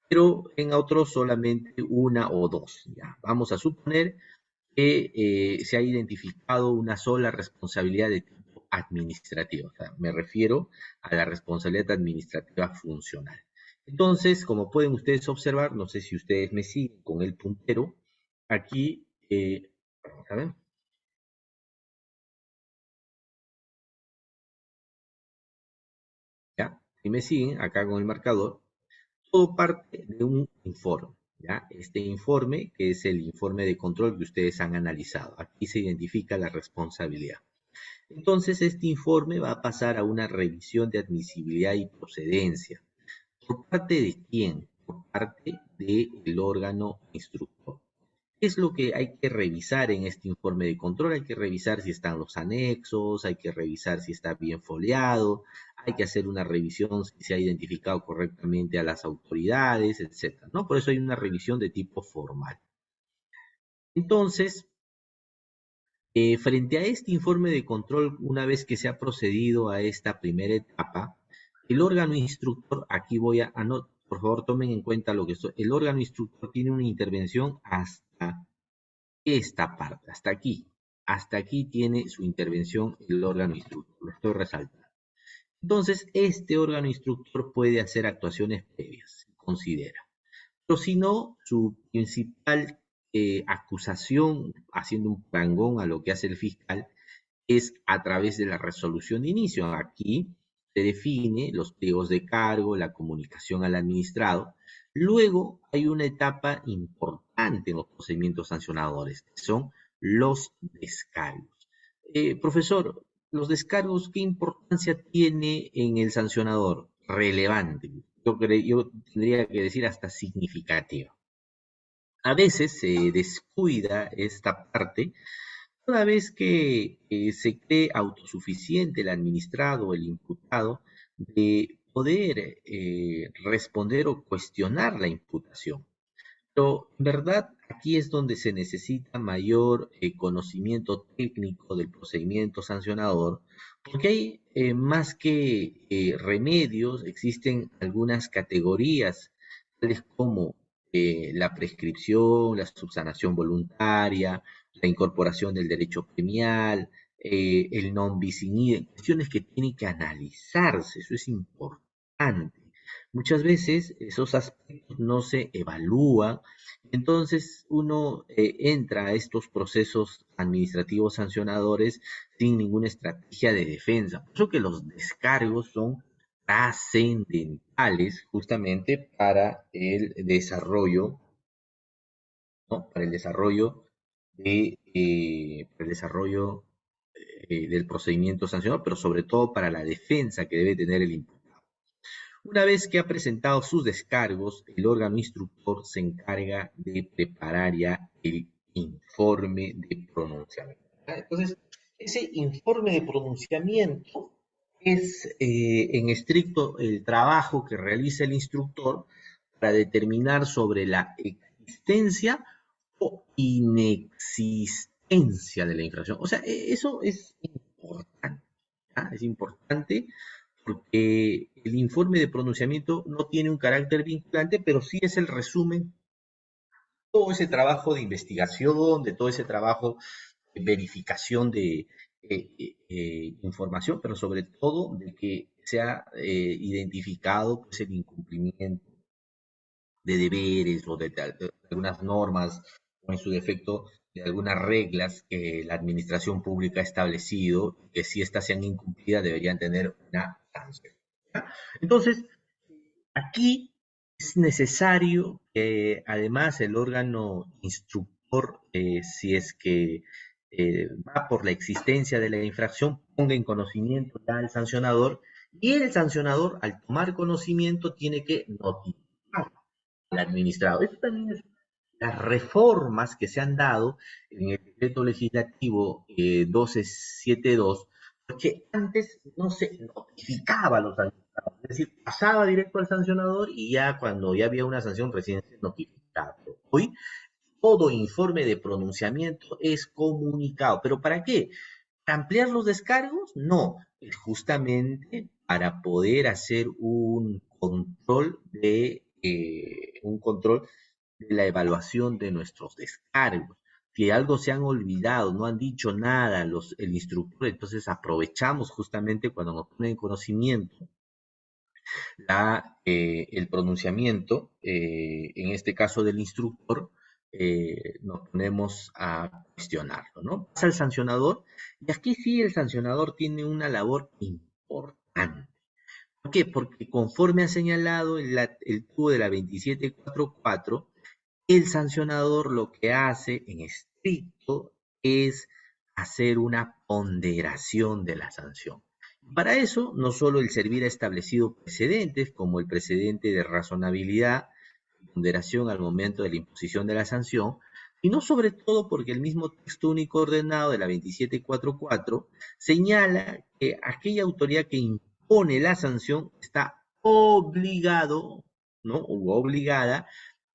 pero en otros solamente una o dos. Ya. Vamos a suponer que se ha identificado una sola responsabilidad de tipo administrativo. O sea, me refiero a la responsabilidad administrativa funcional. Entonces, como pueden ustedes observar, no sé si ustedes me siguen con el puntero, aquí, vamos a ver, ¿ya? Si me siguen, acá con el marcador, todo parte de un informe, ¿ya? Este informe, que es el informe de control que ustedes han analizado. Aquí se identifica la responsabilidad. Entonces, este informe va a pasar a una revisión de admisibilidad y procedencia. ¿Por parte de quién? Por parte del órgano instructor. ¿Qué es lo que hay que revisar en este informe de control? Hay que revisar si están los anexos, hay que revisar si está bien foliado, hay que hacer una revisión si se ha identificado correctamente a las autoridades, etcétera, ¿no? Por eso hay una revisión de tipo formal. Entonces, frente a este informe de control, una vez que se ha procedido a esta primera etapa, el órgano instructor, aquí voy a anotar, por favor tomen en cuenta lo que estoy, el órgano instructor tiene una intervención hasta esta parte, hasta aquí tiene su intervención el órgano instructor, lo estoy resaltando. Entonces, este órgano instructor puede hacer actuaciones previas, si considera. Pero si no, su principal acusación, haciendo un parangón a lo que hace el fiscal, es a través de la resolución de inicio. Aquí se define los pliegos de cargo, la comunicación al administrado. Luego hay una etapa importante en los procedimientos sancionadores, que son los descargos. Profesor, los descargos, ¿qué importancia tiene en el sancionador? Relevante. Yo tendría que decir hasta significativa. A veces se descuida esta parte toda vez que se cree autosuficiente el administrado o el imputado de poder responder o cuestionar la imputación. Pero en verdad aquí es donde se necesita mayor conocimiento técnico del procedimiento sancionador, porque hay más que remedios, existen algunas categorías, tales como la prescripción, la subsanación voluntaria, la incorporación del derecho premial, el non bis in idem, cuestiones que tienen que analizarse, eso es importante. Muchas veces esos aspectos no se evalúan, entonces uno entra a estos procesos administrativos sancionadores sin ninguna estrategia de defensa. Por eso que los descargos son trascendentales justamente ¿no? Para el desarrollo del procedimiento sancionador, pero sobre todo para la defensa que debe tener el imputado. Una vez que ha presentado sus descargos, el órgano instructor se encarga de preparar ya el informe de pronunciamiento. Entonces, ese informe de pronunciamiento es en estricto el trabajo que realiza el instructor para determinar sobre la existencia o inexistencia de la infracción. O sea, eso es importante. ¿Ah? Es importante porque el informe de pronunciamiento no tiene un carácter vinculante, pero sí es el resumen de todo ese trabajo de investigación, de todo ese trabajo de verificación de información, pero sobre todo de que se ha identificado pues, el incumplimiento de deberes o de algunas normas, o en su defecto de algunas reglas que la administración pública ha establecido, que si éstas sean incumplidas deberían tener una sanción. Entonces, aquí es necesario que además el órgano instructor, si es que va por la existencia de la infracción, ponga en conocimiento ya al sancionador y el sancionador al tomar conocimiento tiene que notificar al administrado. Esto también es las reformas que se han dado en el decreto legislativo 1272, porque antes no se notificaba a los sancionados, es decir, pasaba directo al sancionador y ya cuando ya había una sanción recién se notificaba. Pero hoy todo informe de pronunciamiento es comunicado. ¿Pero para qué? ¿Ampliar los descargos? No, es justamente para poder hacer un control de la evaluación de nuestros descargos. Si algo se han olvidado, no han dicho nada el instructor, entonces aprovechamos justamente cuando nos ponen en conocimiento el pronunciamiento, en este caso del instructor, nos ponemos a cuestionarlo, ¿no? Pasa el sancionador, y aquí sí el sancionador tiene una labor importante. ¿Por qué? Porque conforme ha señalado el tubo de la 2744, el sancionador lo que hace en estricto es hacer una ponderación de la sanción. Para eso, no solo el servir ha establecido precedentes, como el precedente de razonabilidad y ponderación al momento de la imposición de la sanción, sino sobre todo porque el mismo texto único ordenado de la 2744 señala que aquella autoridad que impone la sanción está obligado, ¿no? O obligada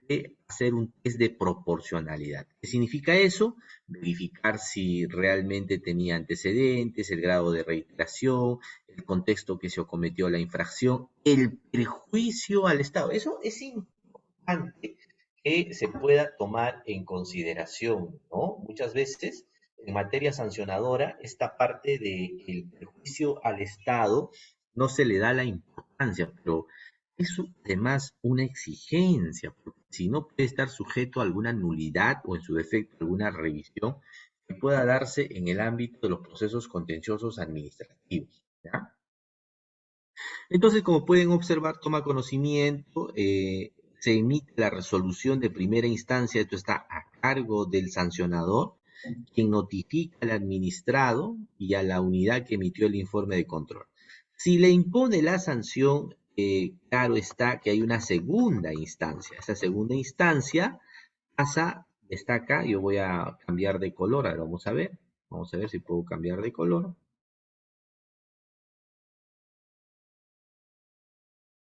de hacer un test de proporcionalidad. ¿Qué significa eso? Verificar si realmente tenía antecedentes, el grado de reiteración, el contexto que se cometió la infracción, el perjuicio al Estado. Eso es importante que se pueda tomar en consideración, ¿no? Muchas veces en materia sancionadora, esta parte del perjuicio al Estado no se le da la importancia, pero es además una exigencia, porque si no puede estar sujeto a alguna nulidad o en su defecto alguna revisión que pueda darse en el ámbito de los procesos contenciosos administrativos, ¿ya? Entonces, como pueden observar, toma conocimiento, se emite la resolución de primera instancia, esto está a cargo del sancionador, quien notifica al administrado y a la unidad que emitió el informe de control. Si le impone la sanción, claro está que hay una segunda instancia. Esa segunda instancia está acá, yo voy a cambiar de color, ahora vamos a ver si puedo cambiar de color.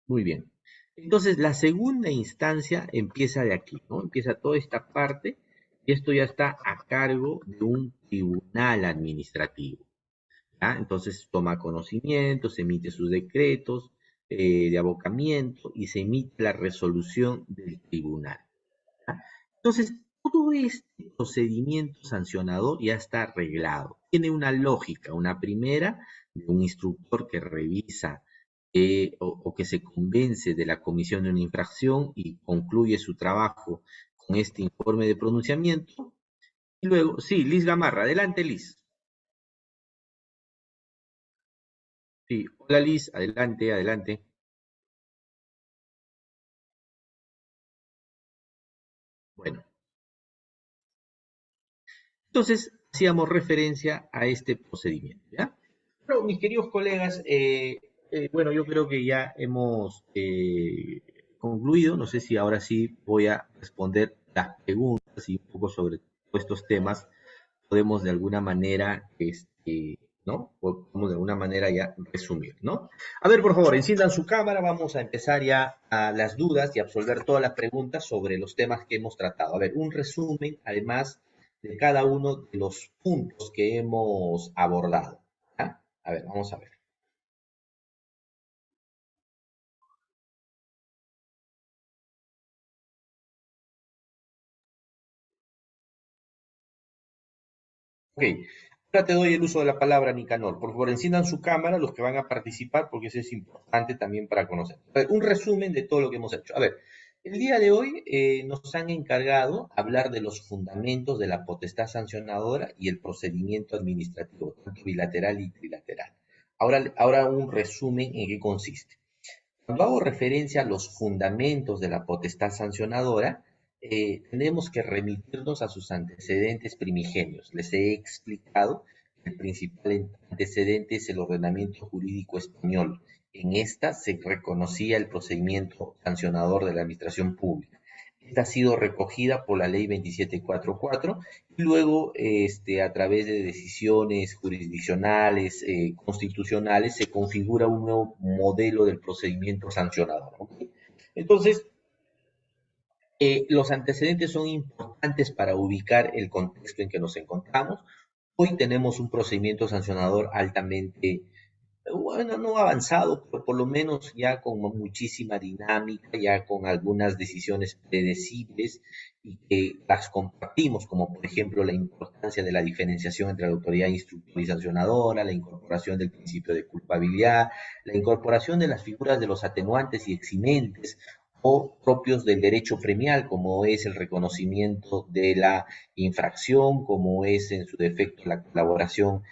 Muy bien. Entonces, la segunda instancia empieza de aquí, ¿no? Empieza toda esta parte y esto ya está a cargo de un tribunal administrativo, ¿ya? Entonces, toma conocimiento, se emite sus decretos de abocamiento y se emite la resolución del tribunal, ¿ya? Entonces, todo este procedimiento sancionador ya está arreglado. Tiene una lógica, una primera de un instructor que revisa o que se convence de la comisión de una infracción y concluye su trabajo con este informe de pronunciamiento. Y luego, sí, Liz Gamarra, adelante Liz. Sí, hola Liz, adelante, adelante. Bueno, entonces hacíamos referencia a este procedimiento, ¿ya? Pero, mis queridos colegas, bueno, yo creo que ya hemos concluido. No sé si ahora sí voy a responder las preguntas y un poco sobre estos temas. Podemos de alguna manera, ¿no? Podemos de alguna manera ya resumir, ¿no? A ver, por favor, enciendan su cámara. Vamos a empezar ya a las dudas y a absolver todas las preguntas sobre los temas que hemos tratado. A ver, un resumen, además, de cada uno de los puntos que hemos abordado, ¿ya? A ver, vamos a ver. Ok, ahora te doy el uso de la palabra, Nicanor. Por favor, enciendan su cámara los que van a participar, porque eso es importante también para conocer. A ver, un resumen de todo lo que hemos hecho. A ver, el día de hoy nos han encargado hablar de los fundamentos de la potestad sancionadora y el procedimiento administrativo, tanto bilateral y trilateral. Ahora un resumen en qué consiste. Cuando hago referencia a los fundamentos de la potestad sancionadora, tenemos que remitirnos a sus antecedentes primigenios. Les he explicado que el principal antecedente es el ordenamiento jurídico español. En esta se reconocía el procedimiento sancionador de la administración pública. Esta ha sido recogida por la ley 2744 y luego a través de decisiones jurisdiccionales, constitucionales, se configura un nuevo modelo del procedimiento sancionador. ¿Ok? Entonces, los antecedentes son importantes para ubicar el contexto en que nos encontramos. Hoy tenemos un procedimiento sancionador altamente, bueno, no avanzado, pero por lo menos ya con muchísima dinámica, ya con algunas decisiones predecibles y que las compartimos, como por ejemplo la importancia de la diferenciación entre la autoridad instructora y sancionadora, la incorporación del principio de culpabilidad, la incorporación de las figuras de los atenuantes y eximentes o propios del derecho premial, como es el reconocimiento de la infracción, como es en su defecto la colaboración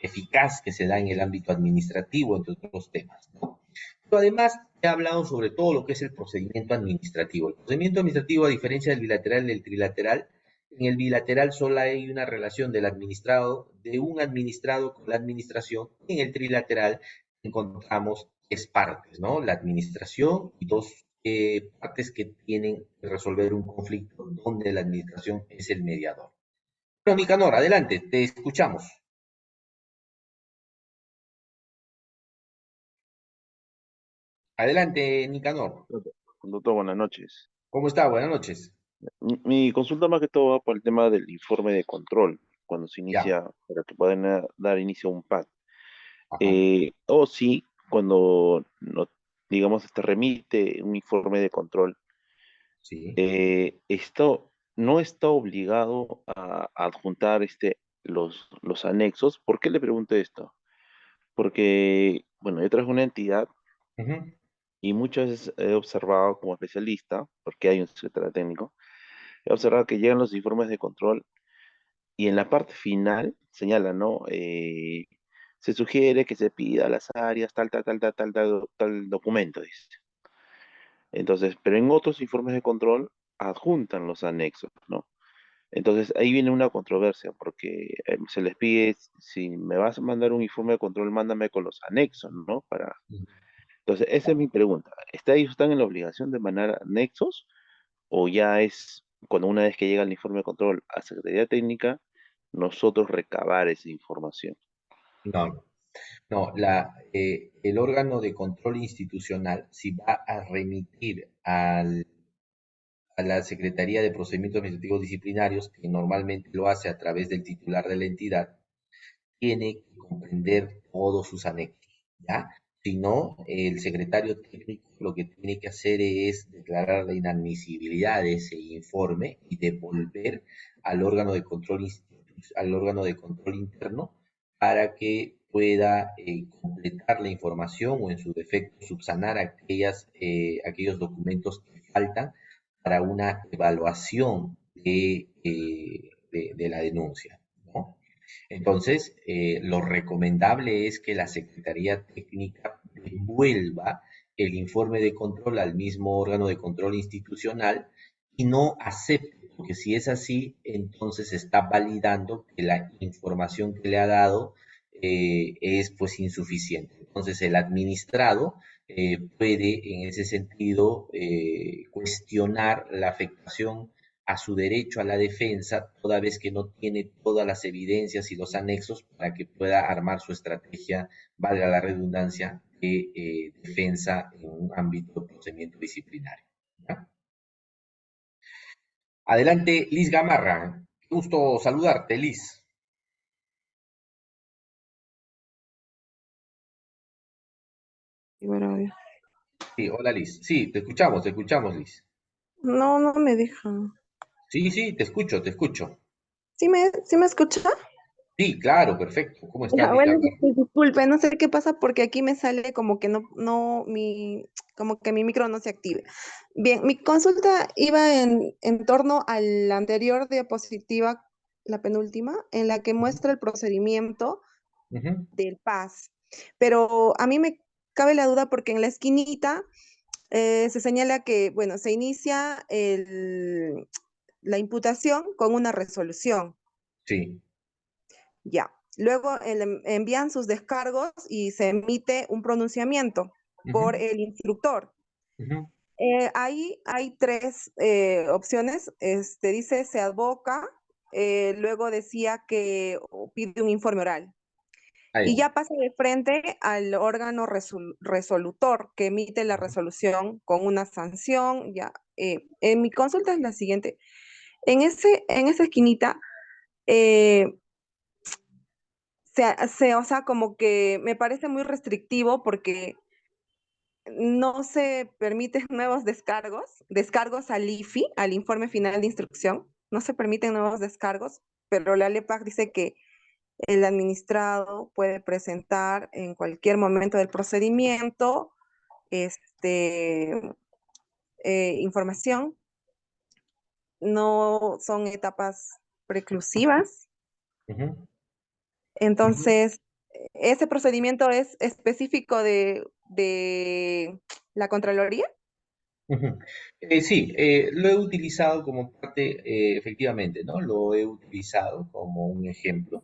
eficaz que se da en el ámbito administrativo, entre otros temas, ¿no? Pero además he hablado sobre todo lo que es el procedimiento administrativo. El procedimiento administrativo, a diferencia del bilateral y del trilateral, en el bilateral solo hay una relación del administrado, de un administrado con la administración. En el trilateral encontramos tres partes, ¿no? La administración y dos partes que tienen que resolver un conflicto donde la administración es el mediador. Bueno, Nicanor, adelante, te escuchamos. Adelante, Nicanor. Doctor, buenas noches. ¿Cómo está? Buenas noches. Mi consulta más que todo va por el tema del informe de control, cuando se Ya. inicia, para que puedan dar inicio a un PAC. Ajá. O sí, cuando, digamos, remite un informe de control, Sí. esto no está obligado a adjuntar los anexos. ¿Por qué le pregunto esto? Porque, bueno, yo traje una entidad Ujú. y muchas veces he observado como especialista, porque hay un secretario técnico, he observado que llegan los informes de control y en la parte final señala, ¿no? Se sugiere que se pida a las áreas tal documento, dice. Entonces, pero en otros informes de control adjuntan los anexos, ¿no? Entonces ahí viene una controversia porque se les pide, si me vas a mandar un informe de control, mándame con los anexos, ¿no? Entonces, esa es mi pregunta. ¿Ellos están en la obligación de mandar anexos o ya es cuando una vez que llega el informe de control a Secretaría Técnica, nosotros recabar esa información? No, no, el órgano de control institucional, si va a remitir a la Secretaría de Procedimientos Administrativos Disciplinarios, que normalmente lo hace a través del titular de la entidad, tiene que comprender todos sus anexos, ¿ya? Si no, el secretario técnico lo que tiene que hacer es declarar la inadmisibilidad de ese informe y devolver al órgano de control, al órgano de control interno para que pueda completar la información o en su defecto subsanar aquellos documentos que faltan para una evaluación de la denuncia, ¿no? Entonces, lo recomendable es que la Secretaría Técnica devuelva el informe de control al mismo órgano de control institucional y no acepte, porque si es así, entonces está validando que la información que le ha dado es pues insuficiente. Entonces, el administrado puede en ese sentido cuestionar la afectación a su derecho a la defensa, toda vez que no tiene todas las evidencias y los anexos para que pueda armar su estrategia, valga la redundancia, de defensa en un ámbito de procedimiento disciplinario, ¿ya? Adelante, Liz Gamarra. Qué gusto saludarte, Liz. Y bueno, Sí, hola, Liz. Sí, te escuchamos, Liz. no, no me deja. Sí, sí, te escucho, te escucho. ¿Sí me escucha? Sí, claro, perfecto. ¿Cómo estás, Ya, Liz bueno, Gamarra? disculpe, no sé qué pasa porque aquí me sale como que como que mi micro no se active. Bien, mi consulta iba en torno a la anterior diapositiva, la penúltima, en la que muestra el procedimiento Ujú. del PAS. Pero a mí me cabe la duda porque en la esquinita se señala que, bueno, se inicia la imputación con una resolución. Sí. Ya. Luego envían sus descargos y se emite un pronunciamiento por Ujú, el instructor. ujú. Ahí hay tres opciones. Dice se advoca, luego decía que pide un informe oral. Ahí Y va. ya pasa de frente al órgano resolutor que emite la resolución con una sanción. Ya, mi consulta es la siguiente. En esa esquinita, eh, o sea, como que me parece muy restrictivo porque no se permiten nuevos descargos al IFI, al informe final de instrucción. No se permiten nuevos descargos, pero la LEPAC dice que el administrado puede presentar en cualquier momento del procedimiento este, información. No son etapas preclusivas. Ujú, ujú, Entonces, ¿ese procedimiento es específico de la Contraloría? ujú. Sí, lo he utilizado como parte, efectivamente, ¿no? Lo he utilizado como un ejemplo,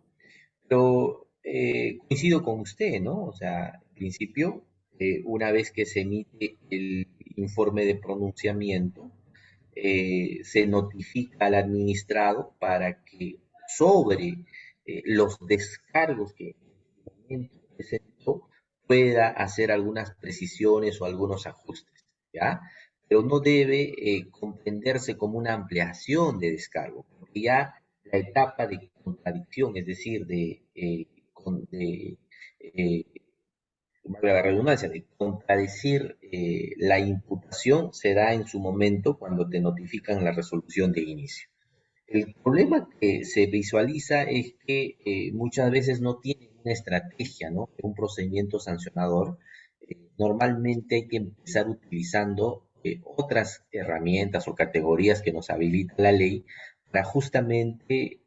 pero coincido con usted, ¿no? O sea, en principio, una vez que se emite el informe de pronunciamiento, se notifica al administrado para que sobre los descargos que en el momento presentó pueda hacer algunas precisiones o algunos ajustes, ¿ya? Pero no debe comprenderse como una ampliación de descargo, porque ya la etapa de contradicción, es decir, eh, valga la redundancia, de contradecir la imputación se da en su momento cuando te notifican la resolución de inicio. El problema que se visualiza es que muchas veces no tienen una estrategia, ¿no? Un procedimiento sancionador. Normalmente hay que empezar utilizando otras herramientas o categorías que nos habilita la ley para justamente,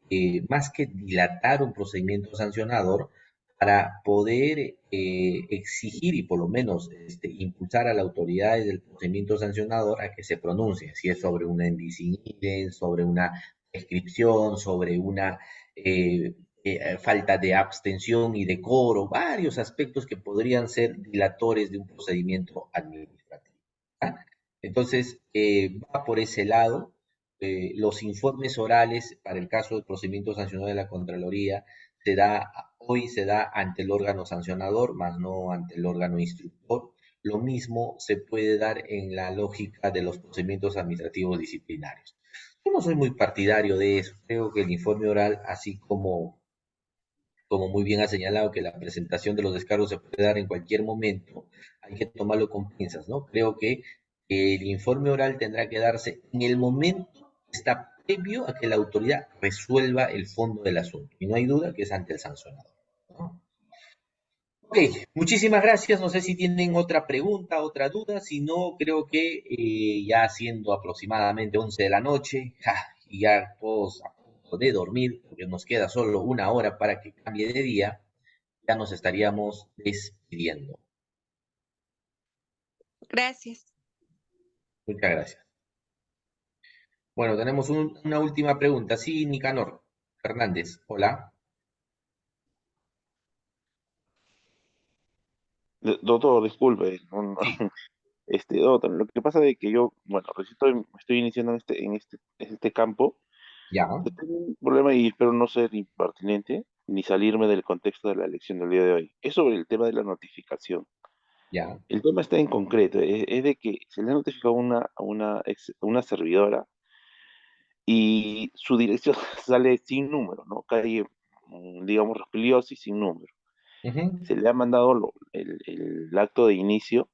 más que dilatar un procedimiento sancionador, para poder exigir y por lo menos impulsar a la autoridad del procedimiento sancionador a que se pronuncie, si es sobre una indicin idem, sobre una prescripción, sobre una falta de abstención y decoro, varios aspectos que podrían ser dilatores de un procedimiento administrativo. ¿Ah? Entonces, va por ese lado. Los informes orales para el caso del procedimiento sancionador de la Contraloría hoy se da ante el órgano sancionador, más no ante el órgano instructor. Lo mismo se puede dar en la lógica de los procedimientos administrativos disciplinarios. Yo no soy muy partidario de eso. Creo que el informe oral, así como muy bien ha señalado que la presentación de los descargos se puede dar en cualquier momento, hay que tomarlo con pinzas, ¿no? Creo que el informe oral tendrá que darse en el momento que está previo a que la autoridad resuelva el fondo del asunto. Y no hay duda que es ante el sancionador, ¿no? Ok, muchísimas gracias. No sé si tienen otra pregunta, otra duda. Si no, creo que ya siendo aproximadamente 11 de la noche, y ya todos a punto de dormir, porque nos queda solo una hora para que cambie de día, ya nos estaríamos despidiendo. Gracias. Muchas gracias. Bueno, tenemos una última pregunta. Sí, Nicanor Fernández. Hola. Doctor, disculpe, Sí, doctor, lo que pasa es que yo, bueno, recién estoy iniciando en este campo. ya, Tengo un problema y espero no ser impertinente ni salirme del contexto de la elección del día de hoy. Es sobre el tema de la notificación. ya. El tema está en concreto, es de que se le ha notificado a una servidora y su dirección sale sin número, ¿no? Calle, digamos, Raspiliosi sin número. Ujú, Se le ha mandado el acto de inicio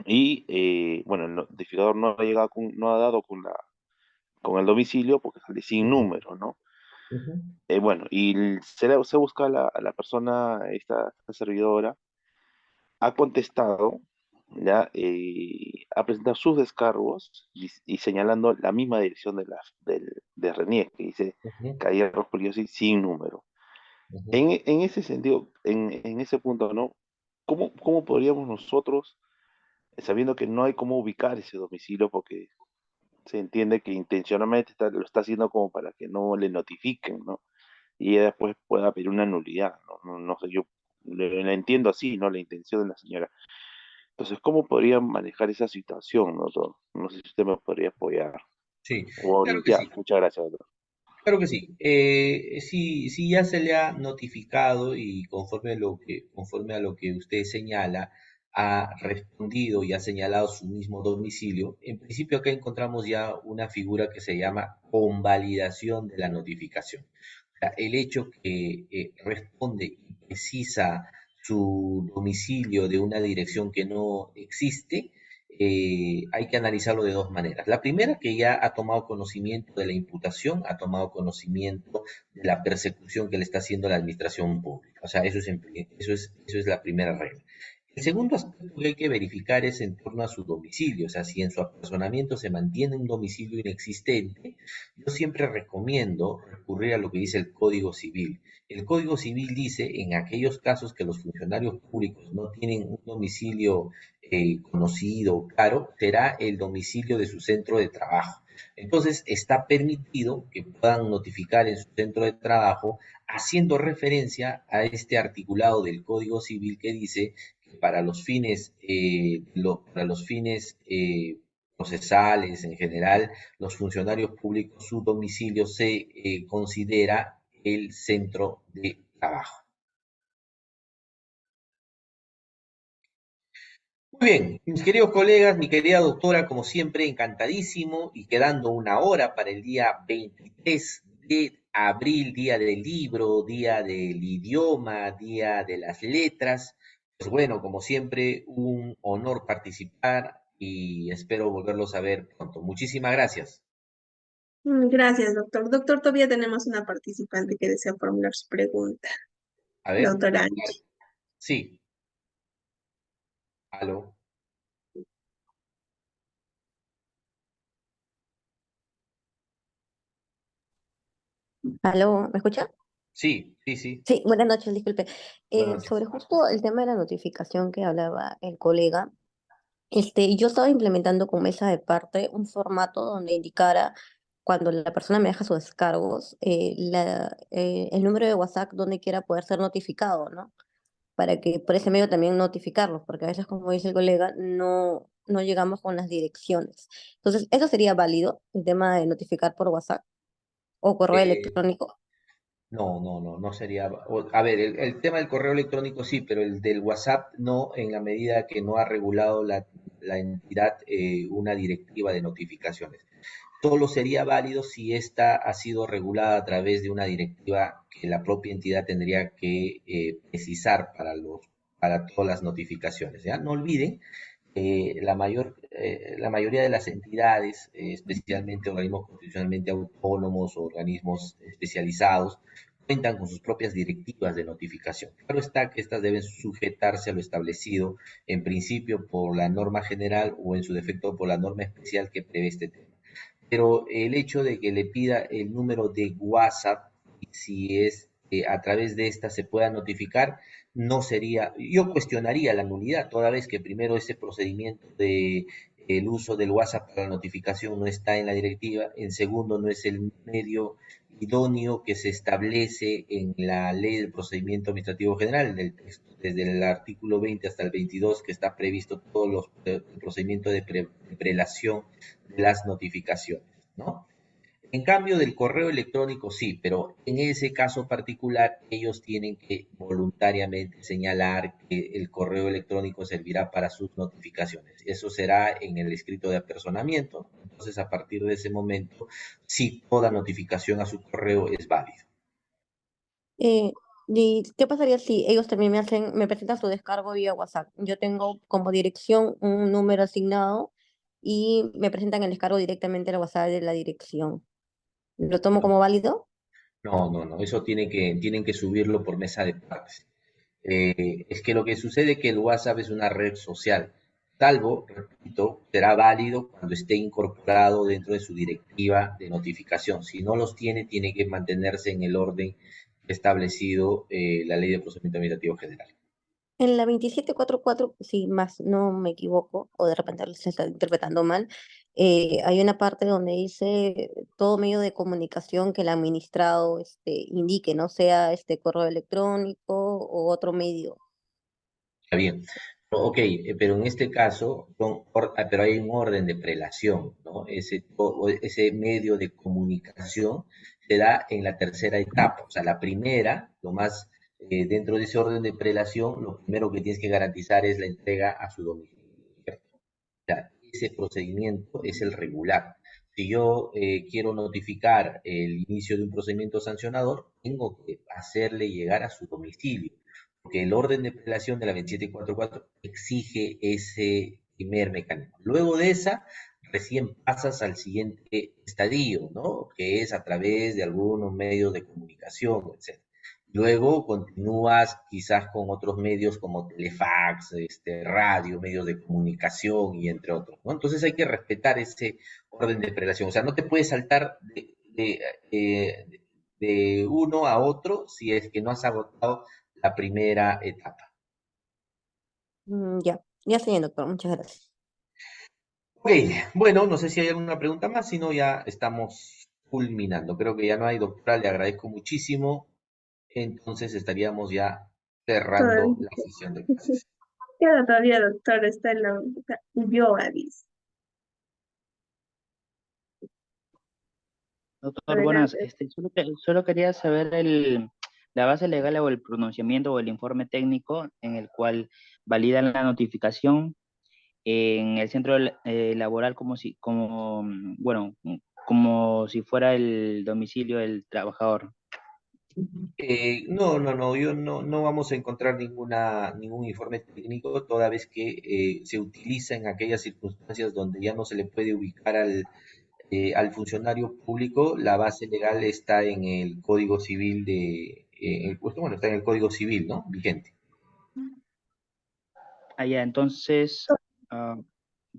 y, bueno, el notificador no ha llegado no ha dado con el domicilio porque sale sin número, ¿no? ujú, Bueno, y se busca a la persona, esta servidora, ha contestado, ya, ha presentado sus descargos y señalando la misma dirección de Renier, que dice ujú, calle Rospoliosi sin número. ujú. En ese sentido, en ese punto, ¿no? ¿Cómo podríamos nosotros, sabiendo que no hay cómo ubicar ese domicilio, porque se entiende que intencionalmente lo está haciendo como para que no le notifiquen, ¿no? Y ella después pueda pedir una nulidad, ¿no? No sé, yo la entiendo así, ¿no? La intención de la señora. Entonces, ¿cómo podrían manejar esa situación, no, doctor? No sé si usted me podría apoyar Sí, o claro que orientar. sí. Muchas gracias, doctor. Claro que sí. Sí, ya se le ha notificado y conforme a lo que usted señala, ha respondido y ha señalado su mismo domicilio. En principio acá encontramos ya una figura que se llama convalidación de la notificación. O sea, el hecho que responde y precisa su domicilio de una dirección que no existe, hay que analizarlo de dos maneras. La primera, que ya ha tomado conocimiento de la imputación, ha tomado conocimiento de la persecución que le está haciendo la administración pública. O sea, eso es la primera regla. El segundo aspecto que hay que verificar es en torno a su domicilio, o sea, si en su apersonamiento se mantiene un domicilio inexistente, yo siempre recomiendo recurrir a lo que dice el Código Civil. El Código Civil dice, en aquellos casos que los funcionarios públicos no tienen un domicilio conocido, claro, será el domicilio de su centro de trabajo. Entonces, está permitido que puedan notificar en su centro de trabajo haciendo referencia a este articulado del Código Civil que dice que para los fines procesales en general, los funcionarios públicos, su domicilio se considera el centro de trabajo. Muy bien, mis queridos colegas, mi querida doctora, como siempre, encantadísimo y quedando una hora para el día 23 de abril, día del libro, día del idioma, día de las letras. Pues bueno, como siempre, un honor participar y espero volverlos a ver pronto. Muchísimas gracias. Gracias, doctor. Doctor, todavía tenemos una participante que desea formular su pregunta. A ver, Doctora Angie. sí, aló, Aló, ¿me escucha? sí, sí, sí, Sí, buenas noches, disculpe. buenas Sobre noches. justo el tema de la notificación que hablaba el colega, yo estaba implementando con mesa de parte un formato donde indicara cuando la persona me deja sus descargos, el número de WhatsApp donde quiera poder ser notificado, ¿no? Para que por ese medio también notificarlos, porque a veces, como dice el colega, no llegamos con las direcciones. Entonces, ¿eso sería válido, el tema de notificar por WhatsApp o correo Eh, electrónico? no sería. A ver, el tema del correo electrónico sí, pero el del WhatsApp no, en la medida que no ha regulado la entidad una directiva de notificaciones. Solo sería válido si esta ha sido regulada a través de una directiva que la propia entidad tendría que precisar para todas las notificaciones. ¿Ya? No olviden la mayoría de las entidades, especialmente organismos constitucionalmente autónomos o organismos especializados, cuentan con sus propias directivas de notificación. Claro está que estas deben sujetarse a lo establecido en principio por la norma general o en su defecto por la norma especial que prevé este tema. Pero el hecho de que le pida el número de WhatsApp, si es a través de esta se pueda notificar, no sería, yo cuestionaría la nulidad, toda vez que primero ese procedimiento de el uso del WhatsApp para la notificación no está en la directiva, en segundo no es el medio idóneo que se establece en la ley del procedimiento administrativo general, del texto, desde el artículo 20 hasta el 22, que está previsto todos los el procedimiento de prelación de las notificaciones, ¿no? En cambio del correo electrónico sí, pero en ese caso particular ellos tienen que voluntariamente señalar que el correo electrónico servirá para sus notificaciones. Eso será en el escrito de apersonamiento. Entonces, a partir de ese momento, sí, toda notificación a su correo es válida. Eh, ¿Y qué pasaría si ellos también me presentan su descargo vía WhatsApp? Yo tengo como dirección un número asignado y me presentan el descargo directamente al WhatsApp de la dirección. ¿Lo tomo como válido? No. Eso tienen que subirlo por mesa de partes. Es que lo que sucede es que el WhatsApp es una red social, salvo, repito, será válido cuando esté incorporado dentro de su directiva de notificación. Si no los tiene, tiene que mantenerse en el orden establecido la Ley de Procedimiento Administrativo General. En la 2744, si más no me equivoco, o de repente se está interpretando mal, hay una parte donde dice todo medio de comunicación que el administrado indique, no sea correo electrónico o otro medio. Está bien. Ok, pero en este caso, pero hay un orden de prelación, ¿no? Ese medio de comunicación se da en la tercera etapa. O sea, la primera, dentro de ese orden de prelación, lo primero que tienes que garantizar es la entrega a su domicilio, ¿cierto? Sea, ese procedimiento es el regular. Si yo quiero notificar el inicio de un procedimiento sancionador, tengo que hacerle llegar a su domicilio, porque el orden de prelación de la 2744 exige ese primer mecanismo. Luego de esa, recién pasas al siguiente estadio, ¿no? Que es a través de algunos medios de comunicación, etc. Luego continúas quizás con otros medios como telefax, radio, medios de comunicación y entre otros, ¿no? Entonces hay que respetar ese orden de prelación. O sea, no te puedes saltar de uno a otro si es que no has agotado la primera etapa. Ya, ya estoy bien, doctor. Muchas gracias. Ok, bueno, no sé si hay alguna pregunta más, si no ya estamos culminando. Creo que ya no hay, doctora, le agradezco muchísimo. Entonces estaríamos ya cerrando Todavía la sesión de clases. queda todavía, doctor, está en la yoga, dice. Doctor, buenas. Adelante. Solo quería saber la base legal o el pronunciamiento o el informe técnico en el cual validan la notificación en el centro laboral como si fuera el domicilio del trabajador. No, no vamos a encontrar ningún informe técnico, toda vez que se utiliza en aquellas circunstancias donde ya no se le puede ubicar al funcionario público. La base legal está en el Código Civil bueno, está en el Código Civil, ¿no? Vigente. Allá, entonces, ah,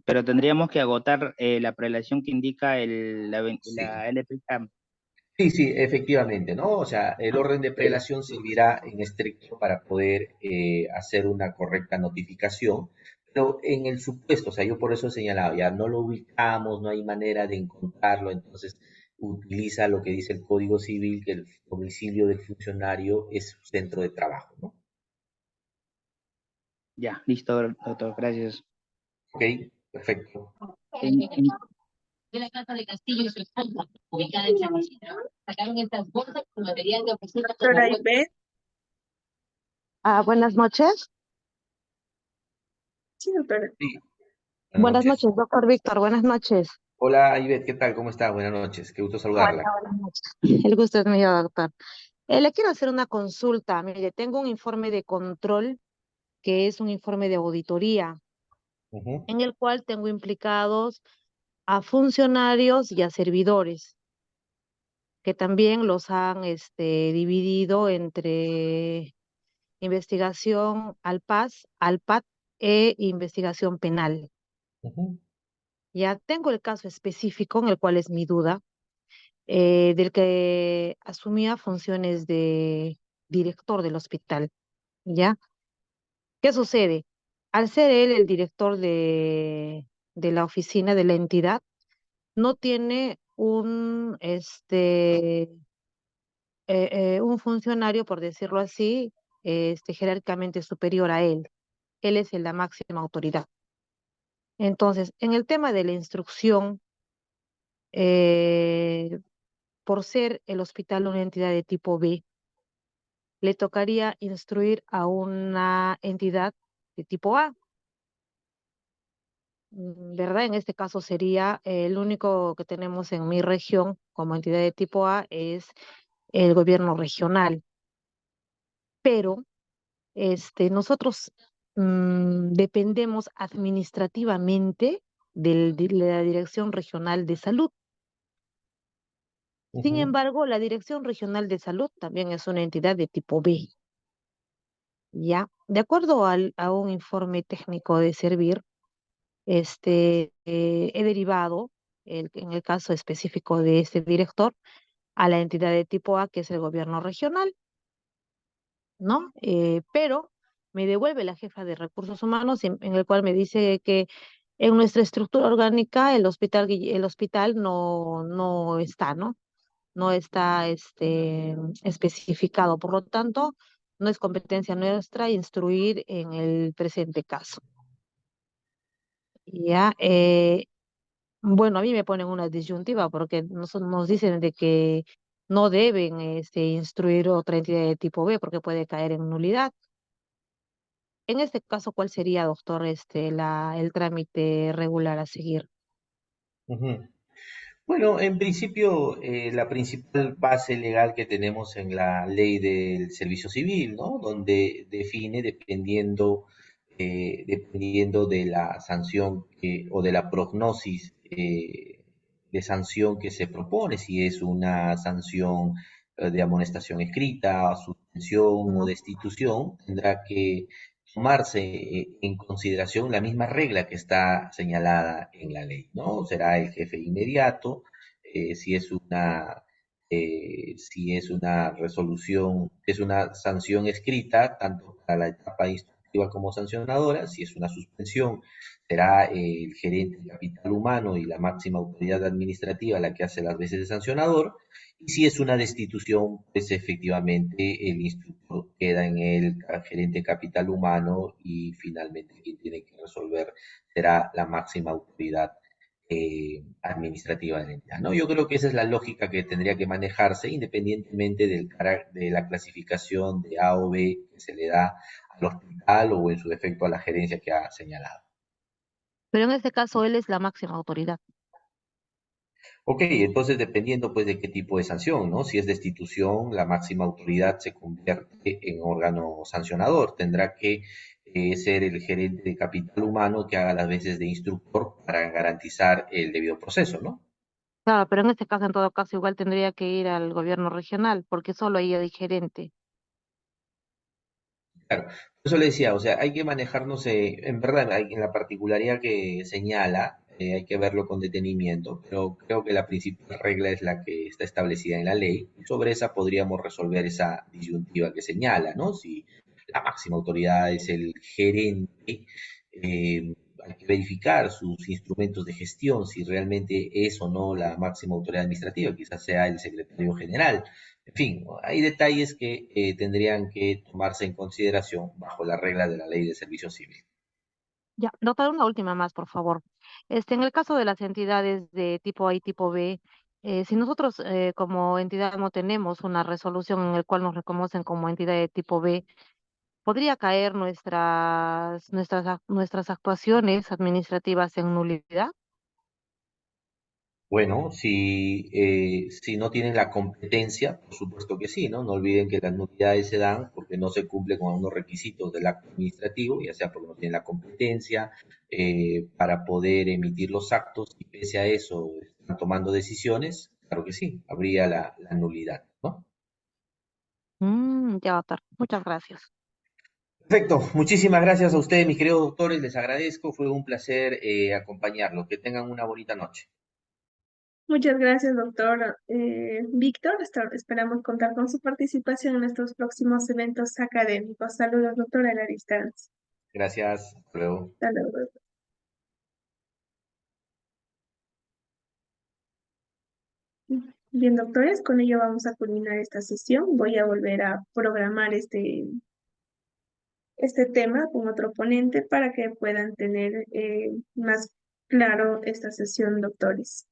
pero tendríamos que agotar la prelación que indica Sí. la LPK. Sí, sí, efectivamente, ¿no? O sea, el orden de prelación servirá en estricto para poder hacer una correcta notificación, pero en el supuesto, o sea, yo por eso he señalado, ya no lo ubicamos, no hay manera de encontrarlo, entonces utiliza lo que dice el Código Civil, que el domicilio del funcionario es su centro de trabajo, ¿no? Ya, listo, doctor, gracias. Ok, perfecto. En- en- De la casa de Castillo y su esposa, ubicada en San Isidro, sacaron estas bolsas con material de oficina como Doctora Ivette, Buenas noches. sí, doctora. Sí, buenas Buenas noches. noches, doctor Víctor. Buenas noches. Hola, Ivette, ¿qué tal? ¿Cómo está? Buenas noches, qué gusto Hola, saludarla. buenas noches. El gusto es mío, doctor. Le quiero hacer una consulta. Mire, tengo un informe de control que es un informe de auditoría Ujú, en el cual tengo implicados a funcionarios y a servidores que también los han dividido entre investigación al PAS, al PAT e investigación penal. ujú, Ya tengo el caso específico en el cual es mi duda del que asumía funciones de director del hospital, ¿ya? ¿Qué sucede? Al ser él el director de la oficina de la entidad, no tiene un funcionario, por decirlo así, jerárquicamente superior a él. Él es la máxima autoridad. Entonces, en el tema de la instrucción, eh, por ser el hospital una entidad de tipo B, le tocaría instruir a una entidad de tipo A, ¿verdad? En este caso sería el único que tenemos en mi región como entidad de tipo A es el gobierno regional, pero nosotros dependemos administrativamente de la Dirección Regional de Salud. Sin ujú. embargo, la Dirección Regional de Salud también es una entidad de tipo B, ¿ya? De acuerdo a un informe técnico de Servir, he derivado, en el caso específico de este director, a la entidad de tipo A, que es el gobierno regional, ¿no? Pero me devuelve la jefa de recursos humanos en el cual me dice que en nuestra estructura orgánica el hospital no está, ¿no? No está especificado. Por lo tanto, no es competencia nuestra instruir en el presente caso. Ya, bueno, a mí me ponen una disyuntiva porque nos dicen de que no deben instruir otra entidad de tipo B porque puede caer en nulidad. En este caso, ¿cuál sería, doctor, el trámite regular a seguir? Ujú. Bueno, en principio, la principal base legal que tenemos en la ley del servicio civil, ¿no? Donde define, dependiendo de la sanción o de la prognosis de sanción que se propone, si es una sanción de amonestación escrita, suspensión o ¿No? destitución, tendrá que tomarse en consideración la misma regla que está señalada en la ley, ¿no? Será el jefe inmediato, si es una resolución, es una sanción escrita, tanto para la etapa instructiva como sancionadora, si es una suspensión, será el gerente de capital humano y la máxima autoridad administrativa la que hace las veces de sancionador, y si es una destitución, pues efectivamente el instructor queda en el gerente de capital humano y finalmente quien tiene que resolver será la máxima autoridad administrativa de la entidad, ¿no? Yo creo que esa es la lógica que tendría que manejarse independientemente de la clasificación de A o B que se le da al hospital o en su defecto a la gerencia que ha señalado. Pero en este caso, él es la máxima autoridad. Ok, entonces dependiendo pues de qué tipo de sanción, ¿no? Si es destitución, la máxima autoridad se convierte en órgano sancionador. Tendrá que ser el gerente de capital humano que haga las veces de instructor para garantizar el debido proceso, ¿no? Claro, pero en este caso, en todo caso, igual tendría que ir al gobierno regional, porque solo ahí hay gerente. Claro, por eso le decía, o sea, hay que manejarnos, en verdad, en la particularidad que señala, hay que verlo con detenimiento, pero creo que la principal regla es la que está establecida en la ley, y sobre esa podríamos resolver esa disyuntiva que señala, ¿no? Si la máxima autoridad es el gerente, hay que verificar sus instrumentos de gestión, si realmente es o no la máxima autoridad administrativa, quizás sea el secretario general. En fin, hay detalles que tendrían que tomarse en consideración bajo la regla de la ley de servicio civil. Ya, doctor, una última más, por favor. En el caso de las entidades de tipo A y tipo B, si nosotros como entidad no tenemos una resolución en la cual nos reconocen como entidad de tipo B, ¿podría caer nuestras actuaciones administrativas en nulidad? Bueno, si no tienen la competencia, por supuesto que sí, ¿no? No olviden que las nulidades se dan porque no se cumple con unos requisitos del acto administrativo, ya sea porque no tienen la competencia para poder emitir los actos y pese a eso están tomando decisiones, claro que sí, habría la nulidad, ¿no? Ya, doctor. Muchas gracias. Perfecto, muchísimas gracias a ustedes, mis queridos doctores, les agradezco, fue un placer acompañarlos, que tengan una bonita noche. Muchas gracias, doctor Víctor. Esperamos contar con su participación en nuestros próximos eventos académicos. Saludos, doctora, a la distancia. Gracias, hasta luego. Hasta luego. Bien, doctores, con ello vamos a culminar esta sesión. Voy a volver a programar este tema con otro ponente para que puedan tener más claro esta sesión, doctores.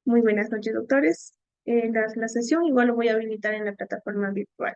Muy buenas noches, doctores. La sesión igual lo voy a habilitar en la plataforma virtual.